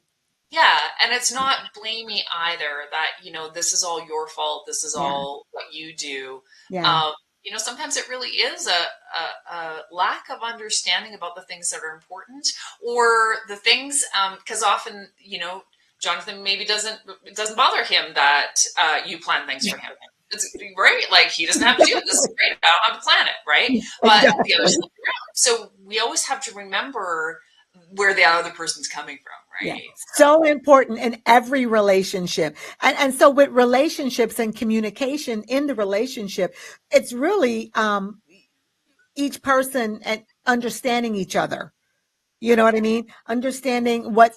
yeah, and it's not blamey either that, this is all your fault. This is Yeah, all what you do. yeah. Um, sometimes it really is a lack of understanding about the things that are important or the things, because often, Jonathan maybe it doesn't bother him that you plan things for him. It's great. Like he doesn't have to do it. This is great. I don't have to plan it. Right. But the other Exactly. stuff around. So we always have to remember where the other person's coming from. Yeah. Right. So important in every relationship. And so with relationships and communication in the relationship, it's really each person and understanding each other. You know what I mean? Understanding what,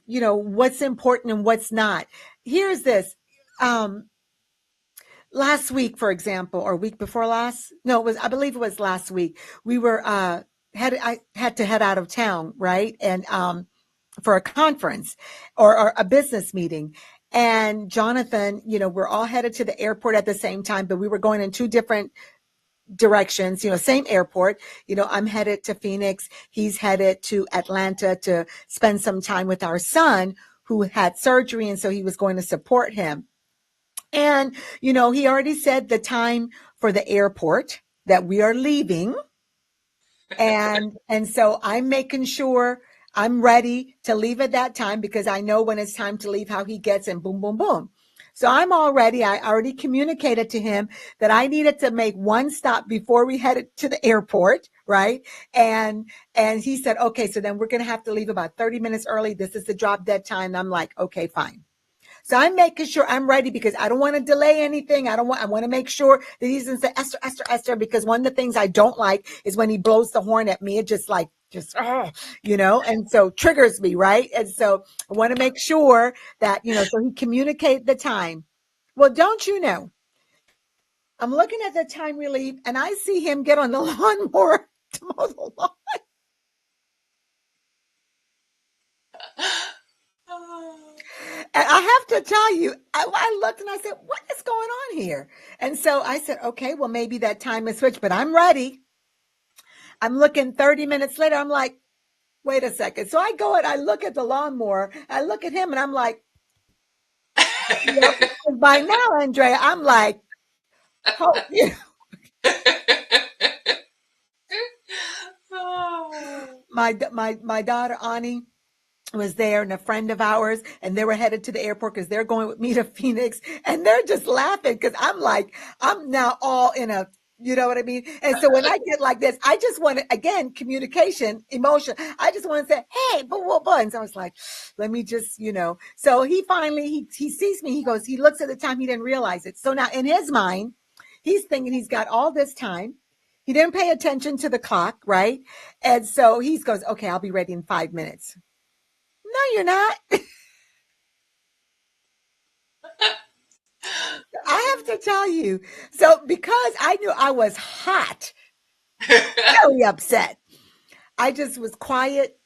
what's important and what's not. Here's this. Um, Last week, for example, or week before last, no, I believe it was last week. We were, I had to head out of town, right? And, for a conference or a business meeting. And Jonathan, we're all headed to the airport at the same time, but we were going in two different directions, same airport. I'm headed to Phoenix. He's headed to Atlanta to spend some time with our son who had surgery. And so he was going to support him. And, he already said the time for the airport that we are leaving. And so I'm making sure I'm ready to leave at that time because I know when it's time to leave how he gets and boom, boom, boom. So I'm all ready. I already communicated to him that I needed to make one stop before we headed to the airport, right? And he said, okay, so then we're going to have to leave about 30 minutes early. This is the drop dead time. And I'm like, okay, fine. So I'm making sure I'm ready because I don't want to delay anything. I want to make sure that he's in say, Esther, Esther, Esther, because one of the things I don't like is when he blows the horn at me. It and so triggers me, right? And so I want to make sure that, so he communicate the time. Well, don't you know, I'm looking at the time we leave and I see him get on the lawnmower to mow the lawn. And I have to tell you, I looked and I said, what is going on here? And so I said, okay, well, maybe that time is switched, but I'm ready. I'm looking 30 minutes later. I'm like, wait a second. So I go and I look at the lawnmower. I look at him and I'm like, yep. By now, Andrea, I'm like, oh, my daughter, Ani, was there and a friend of ours and they were headed to the airport because they're going with me to Phoenix and they're just laughing because I'm like, I'm now all in a, you know what I mean? And so when I get like this, I just want to, again, communication, emotion. I just want to say, hey, but. And so I was like, let me just, So he finally, he sees me. He goes, he looks at the time. He didn't realize it. So now in his mind, he's thinking he's got all this time. He didn't pay attention to the clock, right? And so he goes, okay, I'll be ready in 5 minutes. No, you're not. I have to tell you. So, because I knew I was hot, very upset, I just was quiet,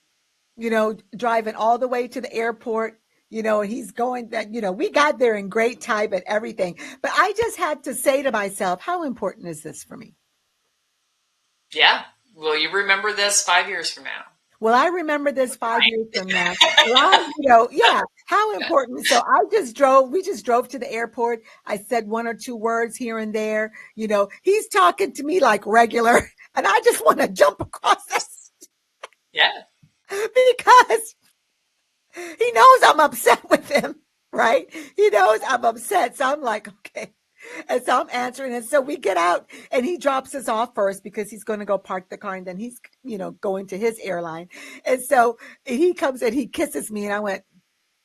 driving all the way to the airport. And he's going that, we got there in great time and everything. But I just had to say to myself, how important is this for me? Yeah. Will you remember this 5 years from now? Well, I remember this 5 years from now. Yeah, how important. So we just drove to the airport. I said one or two words here and there. He's talking to me like regular, and I just want to jump across this. Yeah. Because he knows I'm upset with him, right? He knows I'm upset. So I'm like, okay. And so I'm answering. And so we get out and he drops us off first because he's going to go park the car and then he's, going to his airline. And so he comes and he kisses me and I went,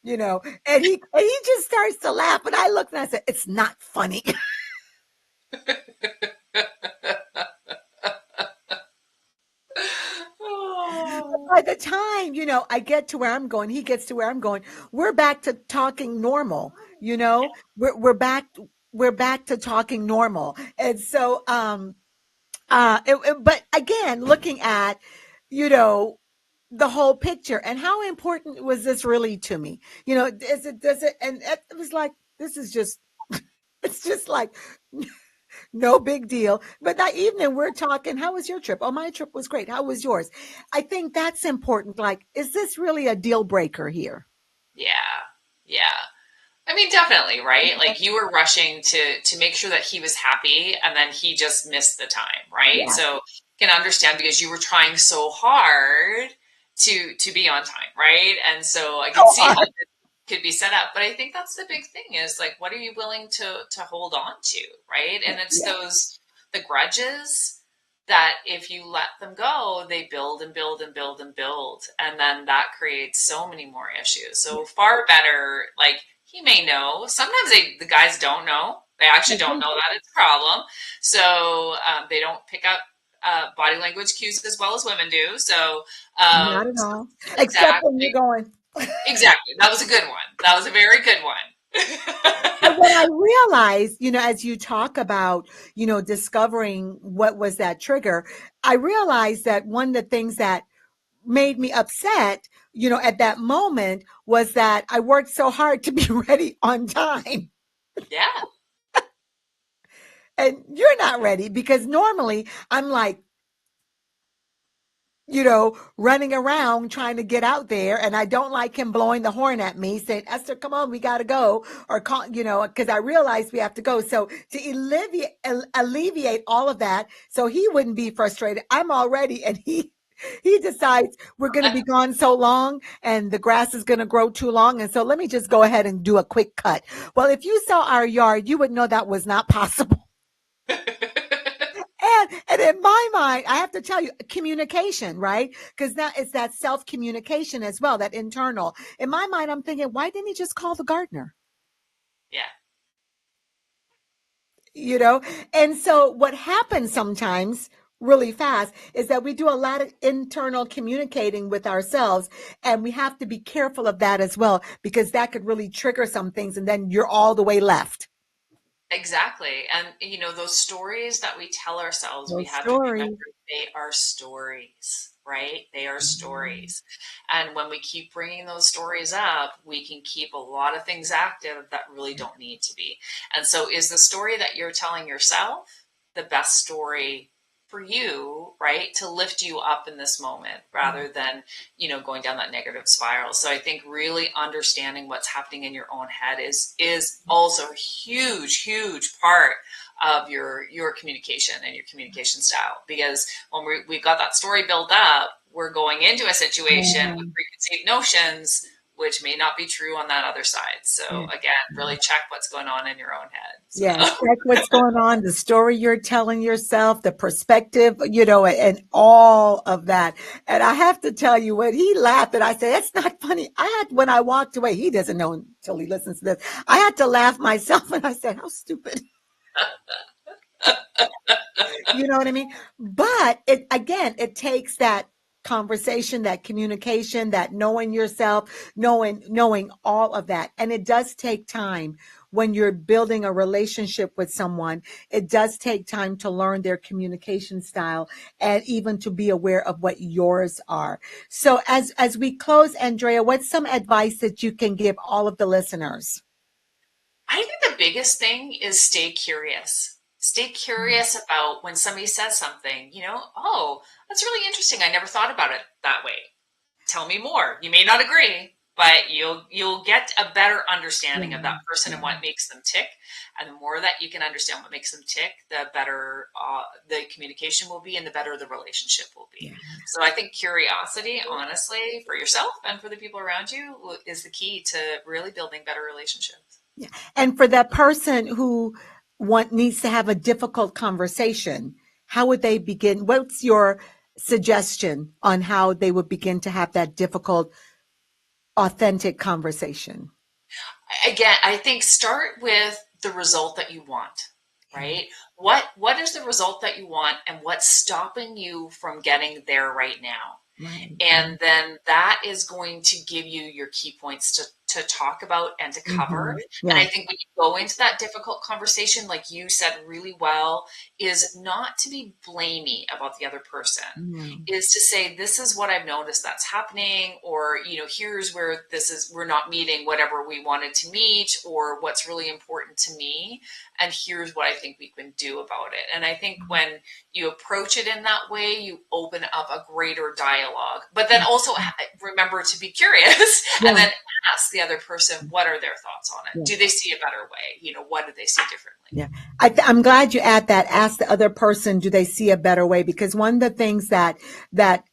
and he just starts to laugh. And I looked and I said, it's not funny. By the time, I get to where I'm going, he gets to where I'm going, we're back to talking normal, we're back to talking normal. And so, but again, looking at, the whole picture and how important was this really to me? Does it, and it was like, this is just, it's just like, no big deal. But that evening we're talking, how was your trip? Oh, my trip was great. How was yours? I think that's important. Like, is this really a deal breaker here? Yeah. Yeah. I mean, definitely, right? Like you were rushing to make sure that he was happy and then he just missed the time, right? Yeah. So can understand because you were trying so hard to be on time, right? And so I can see how this could be set up. But I think that's the big thing is like what are you willing to hold on to, right? And it's Yeah. those the grudges that if you let them go, they build and build and build and build. And then that creates so many more issues. So far better, like he may know. Sometimes the guys don't know. They actually don't know that it's a problem. So they don't pick up body language cues as well as women do. So, Not at all. Except when you're exactly, going. exactly. That was a good one. That was a very good one. And what I realized, as you talk about, discovering what was that trigger, I realized that one of the things that made me upset, at that moment was that I worked so hard to be ready on time. Yeah. And you're not ready because normally I'm like, running around trying to get out there. And I don't like him blowing the horn at me saying, Esther, come on, we got to go. Or call, because I realized we have to go. So to alleviate all of that, so he wouldn't be frustrated, I'm all ready. And he decides we're going to be gone so long and the grass is going to grow too long. And so let me just go ahead and do a quick cut. Well, if you saw our yard, you would know that was not possible. And in my mind, I have to tell you, communication, right? Because now it's that self communication as well, that internal. In my mind, I'm thinking, why didn't he just call the gardener? Yeah. You know? And so what happens sometimes really fast is that we do a lot of internal communicating with ourselves, and we have to be careful of that as well, because that could really trigger some things, and then you're all the way left. Exactly. And, those stories that we tell ourselves, we Those have to remember stories. they are stories, right? They are Mhm. stories. And when we keep bringing those stories up, we can keep a lot of things active that really don't need to be. And so, is the story that you're telling yourself the best story for you, right? To lift you up in this moment rather than, going down that negative spiral. So I think really understanding what's happening in your own head is also a huge, huge part of your communication and your communication style. Because when we've got that story built up, we're going into a situation with Yeah. preconceived notions, which may not be true on that other side. So Yeah. again, really check what's going on in your own head. So Yeah, check what's going on, the story you're telling yourself, the perspective, and all of that. And I have to tell you, when he laughed, and I said, "That's not funny." When I walked away, he doesn't know until he listens to this. I had to laugh myself, and I said, "How stupid." You know what I mean? But it takes that conversation, that communication, that knowing yourself, knowing all of that. And it does take time when you're building a relationship with someone. It does take time to learn their communication style and even to be aware of what yours are. So as we close, Andrea, what's some advice that you can give all of the listeners? I think the biggest thing is stay curious. Stay curious about when somebody says something, oh, that's really interesting. I never thought about it that way. Tell me more. You may not agree, but you'll get a better Yeah, understanding of that person and yeah, what makes them tick. And the more that you can understand what makes them tick, the better the communication will be and the better the relationship will be. yeah. So I think curiosity, honestly, for yourself and for the people around you is the key to really building better relationships. Yeah. And for that person who needs to have a difficult conversation, how would they begin? What's your suggestion on how they would begin to have that difficult, authentic conversation? Again, I think start with the result that you want, Yeah. right? What is the result that you want and what's stopping you from getting there right now? Right. And then that is going to give you your key points to talk about and to cover. And Yeah. I think when you go into that difficult conversation, like you said really well, is not to be blamey about the other person, Yeah. is to say, this is what I've noticed that's happening, or, here's where we're not meeting whatever we wanted to meet, or what's really important to me. And here's what I think we can do about it. And I think when you approach it in that way, you open up a greater dialogue. But then also remember to be curious and Yeah. then ask the other person, what are their thoughts on it? Yeah. Do they see a better way? What do they see differently? Yeah. I'm glad you add that. Ask the other person, do they see a better way? Because one of the things that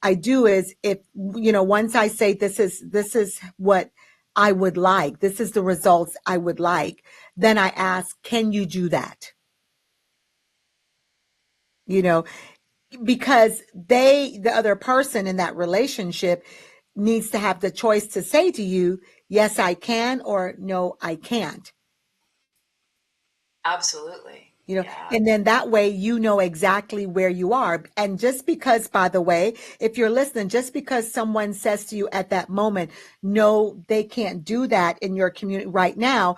I do is, if, once I say this is what I would like, this is the results I would like, then I ask, can you do that? You know, because the other person in that relationship needs to have the choice to say to you, yes, I can, or no, I can't. Absolutely. Yeah. And then that way you know exactly where you are. And just because, by the way, if you're listening, just because someone says to you at that moment, no, they can't do that in your community right now,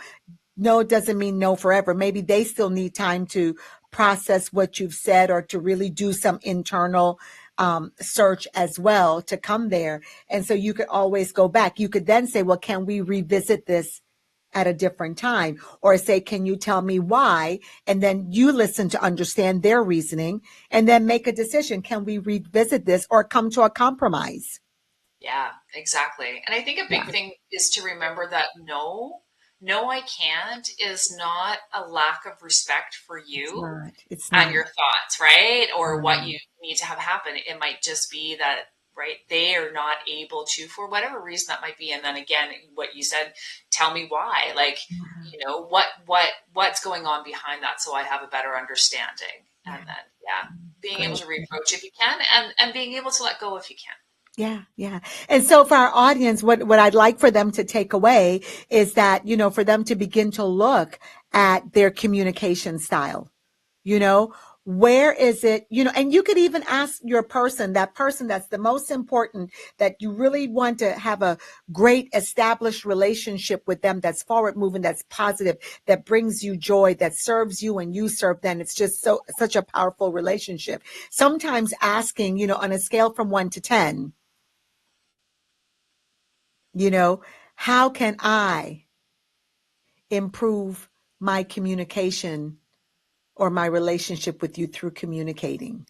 no, it doesn't mean no forever. Maybe they still need time to process what you've said or to really do some internal search as well to come there. And so you could always go back. You could then say, well, can we revisit this at a different time? Or say, can you tell me why? And then you listen to understand their reasoning and then make a decision. Can we revisit this or come to a compromise? Yeah, exactly. And I think a big Yeah, thing is to remember that no, I can't is not a lack of respect for it's you not. It's and not. your thoughts, right? Or what Um, you need to have happen. It might just be that, right, they are not able to, for whatever reason that might be. And then again, what you said, tell me why. Like, yeah, what's going on behind that so I have a better understanding. And yeah. then, yeah, being able Great. to reapproach if you can and being able to let go if you can. Yeah, yeah. And so for our audience, what I'd like for them to take away is that, for them to begin to look at their communication style. you know where is it, and you could even ask your person, that person that's the most important, that you really want to have a great established relationship with them, that's forward moving, that's positive, that brings you joy, that serves you and you serve them. It's just such a powerful relationship. Sometimes asking, on a scale from 1 to 10, you know how can I improve my communication or my relationship with you through communicating,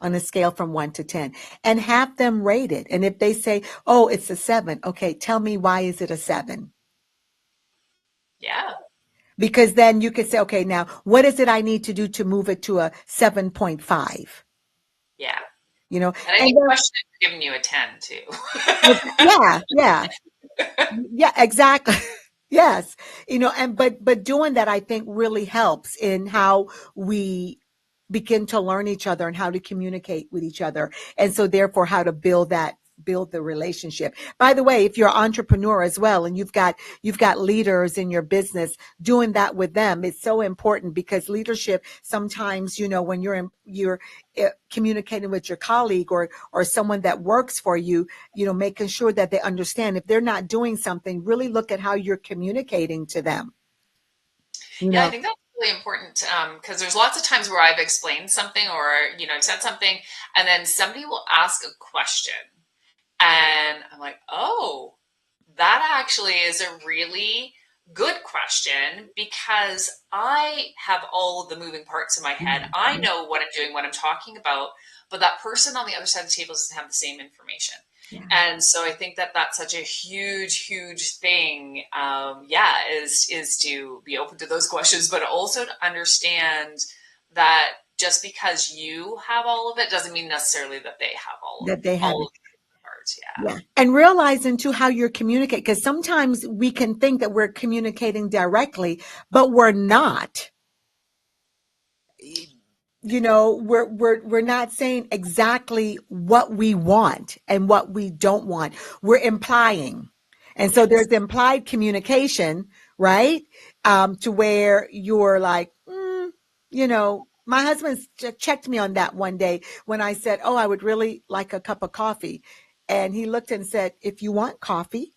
on a scale from 1 to 10, and have them rate it. And if they say, oh, it's a 7, okay, tell me, why is it a 7? Yeah. Because then you could say, okay, now what is it I need to do to move it to a 7.5? Yeah. You know, And I and think then, question is giving you a 10 too. yeah, yeah, yeah, exactly. Yes. And but doing that, I think, really helps in how we begin to learn each other and how to communicate with each other. And so therefore how to build the relationship. By the way, if you're an entrepreneur as well and you've got leaders in your business, doing that with them is so important, because leadership sometimes, when you're communicating with your colleague or someone that works for you, making sure that they understand if they're not doing something, really look at how you're communicating to them. You Yeah, I know, think that's really important because there's lots of times where I've explained something or, I've said something and then somebody will ask a question and I'm like, oh, that actually is a really good question because I have all of the moving parts in my head. yeah, I know what I'm doing, what I'm talking about, but that person on the other side of the table doesn't have the same information. yeah, And so I think that that's such a huge, huge thing. Yeah, is to be open to those questions, but also to understand that just because you have all of it doesn't mean necessarily that they have that they have all it. of the parts. Yeah. Yeah. And realizing too how you're communicating, because sometimes we can think that we're communicating directly, but we're not. We're not saying exactly what we want and what we don't want. We're implying. And so Yes. there's implied communication, right? To where you're like, my husband checked me on that one day when I said, oh, I would really like a cup of coffee. And he looked and said, if you want coffee,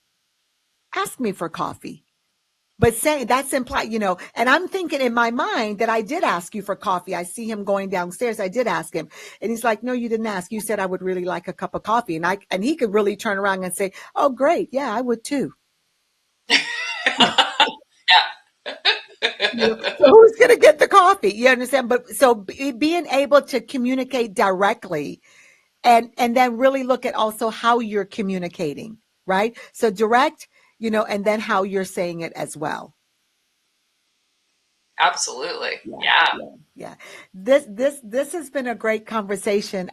ask me for coffee. But saying that's implied, and I'm thinking in my mind that I did ask you for coffee. I see him going downstairs. I did ask him. And he's like, no, you didn't ask. You said I would really like a cup of coffee. And he could really turn around and say, oh, great. Yeah, I would too. So who's going to get the coffee? You understand? But so being able to communicate directly, and then really look at also how you're communicating, right? So direct, and then how you're saying it as well. Absolutely. Yeah, Yeah. yeah, yeah. This has been a great conversation.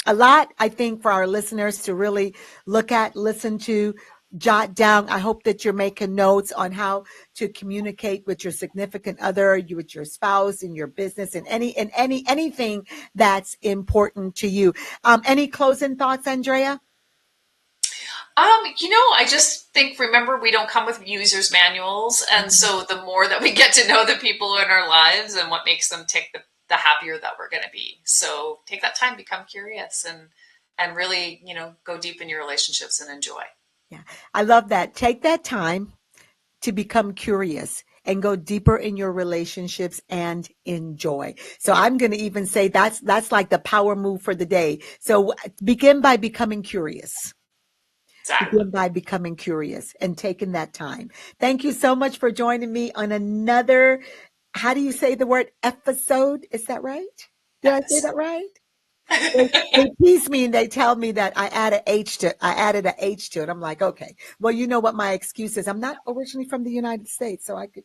A lot, I think, for our listeners to really look at, listen to, jot down. I hope that you're making notes on how to communicate with your significant other, with your spouse, in your business, and anything that's important to you. Any closing thoughts, Andrea? I just think, remember, we don't come with user's manuals. And so the more that we get to know the people in our lives and what makes them tick, the happier that we're going to be. So take that time, become curious, and really, go deep in your relationships and enjoy. Yeah, I love that. Take that time to become curious and go deeper in your relationships and enjoy. So I'm going to even say that's like the power move for the day. So begin by becoming curious. Exactly. Begin by becoming curious and taking that time. Thank you so much for joining me on another, how do you say the word episode? Is that right? Did I say that right? They tease me and they tell me that I added a H to it. I'm like, okay, well, you know what my excuse is. I'm not originally from the United States, so I could,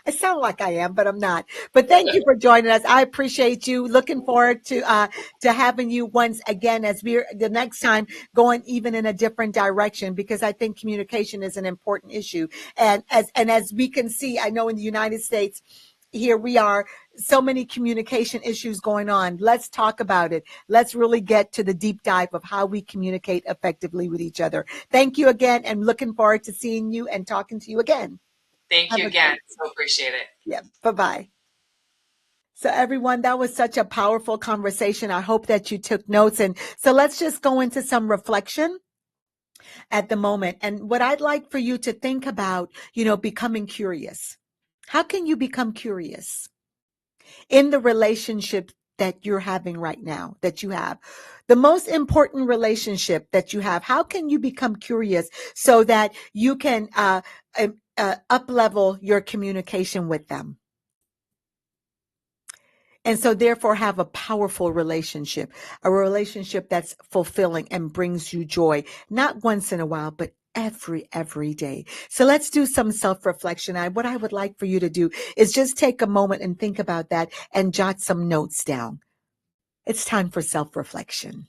I sound like I am, but I'm not. But thank you for joining us. I appreciate you. Looking forward to having you once again as we're the next time going even in a different direction, because I think communication is an important issue. And as we can see, I know in the United States, here we are, so many communication issues going on. Let's talk about it. Let's really get to the deep dive of how we communicate effectively with each other. Thank you again, and looking forward to seeing you and talking to you again. Thank Have you a again. great, So appreciate it. yeah. Bye bye. So everyone, that was such a powerful conversation. I hope that you took notes. And so let's just go into some reflection at the moment. And what I'd like for you to think about, becoming curious. How can you become curious in the relationship that you're having right now, that you have? The most important relationship that you have, how can you become curious so that you can up level your communication with them? And so therefore have a powerful relationship, a relationship that's fulfilling and brings you joy, not once in a while, but every day. So let's do some self-reflection. What I would like for you to do is just take a moment and think about that and jot some notes down. It's time for self-reflection.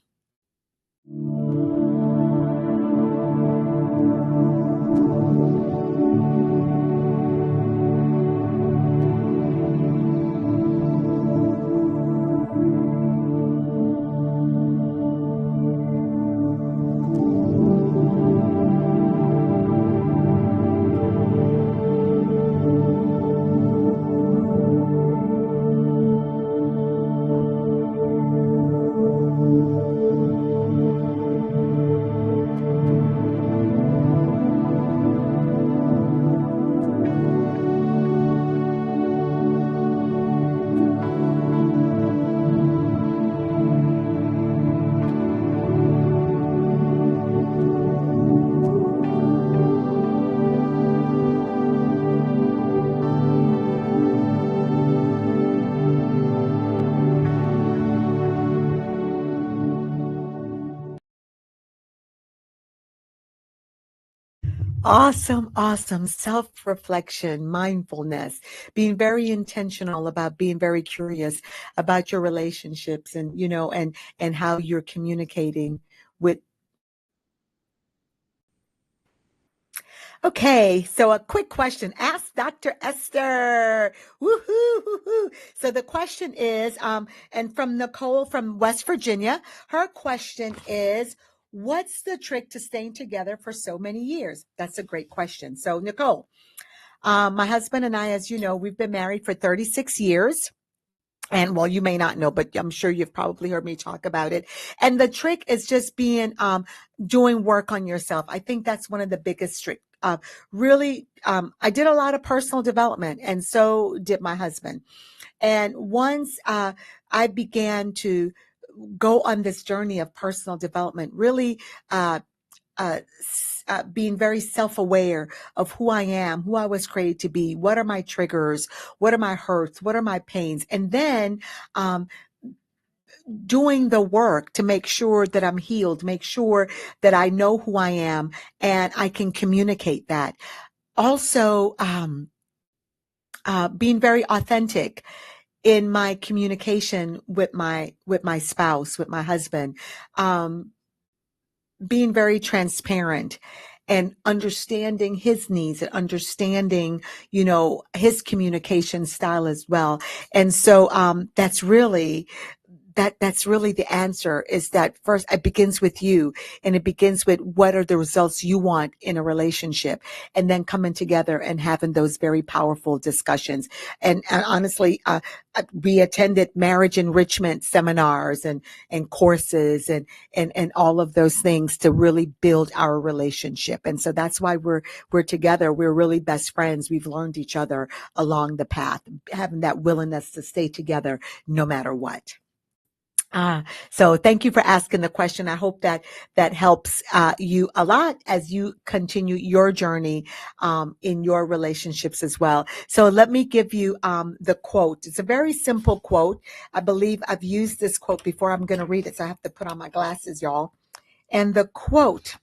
Awesome, awesome. Self-reflection, mindfulness, being very intentional about being very curious about your relationships and, and how you're communicating with. Okay, so a quick question. Ask Dr. Esther. Woohoo, woohoo. So the question is, and from Nicole from West Virginia, her question is, what's the trick to staying together for so many years? That's a great question. So Nicole, my husband and I, as you know, we've been married for 36 years. And well, you may not know, but I'm sure you've probably heard me talk about it. And the trick is just doing work on yourself. I think that's one of the biggest tricks. Really, I did a lot of personal development, and so did my husband. And once I began to go on this journey of personal development, really uh, being very self-aware of who I am, who I was created to be, what are my triggers, what are my hurts, what are my pains, and then um, doing the work to make sure that I'm healed, make sure that I know who I am and I can communicate that. Also, being very authentic in my communication with my spouse, with my husband. Being very transparent and understanding his needs and understanding, his communication style as well. And so that's really that's really the answer, is that first it begins with you, and it begins with what are the results you want in a relationship, and then coming together and having those very powerful discussions. And honestly, we attended marriage enrichment seminars and courses and all of those things to really build our relationship. And so that's why we're together. We're really best friends. We've learned each other along the path, having that willingness to stay together no matter what. So thank you for asking the question. I hope that helps you a lot as you continue your journey in your relationships as well. So let me give you the quote. It's a very simple quote. I believe I've used this quote before. I'm going to read it, so I have to put on my glasses, y'all. And the quote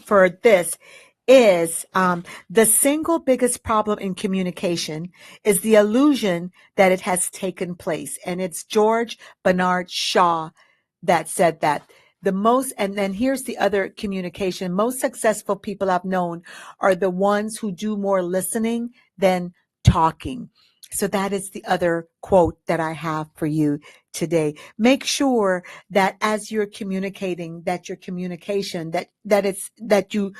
for this is the single biggest problem in communication is the illusion that it has taken place. And it's George Bernard Shaw that said that. And then here's the other communication. Most successful people I've known are the ones who do more listening than talking. So that is the other quote that I have for you today. Make sure that as you're communicating, that your communication, that you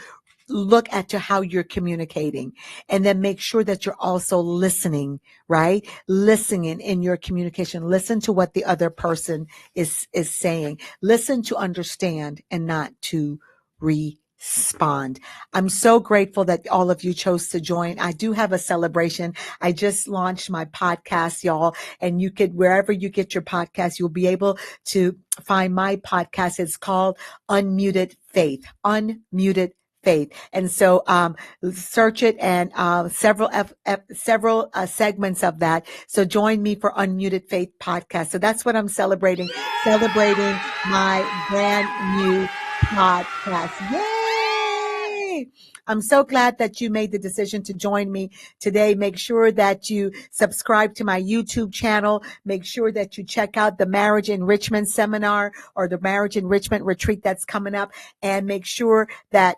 look at to how you're communicating, and then make sure that you're also listening, right? Listening in your communication. Listen to what the other person is saying. Listen to understand and not to respond. I'm so grateful that all of you chose to join. I do have a celebration. I just launched my podcast, y'all, and you could, wherever you get your podcast, you'll be able to find my podcast. It's called Unmuted Faith. Unmuted Faith. And so search it, and several segments of that. So join me for Unmuted Faith podcast. So that's what I'm celebrating my brand new podcast. Yay! I'm so glad that you made the decision to join me today. Make sure that you subscribe to my YouTube channel. Make sure that you check out the marriage enrichment seminar or the marriage enrichment retreat that's coming up. And make sure that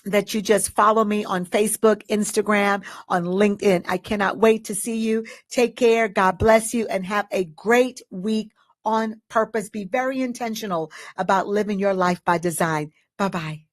that you just follow me on Facebook, Instagram, on LinkedIn. I cannot wait to see you. Take care. God bless you, and have a great week on purpose. Be very intentional about living your life by design. Bye-bye.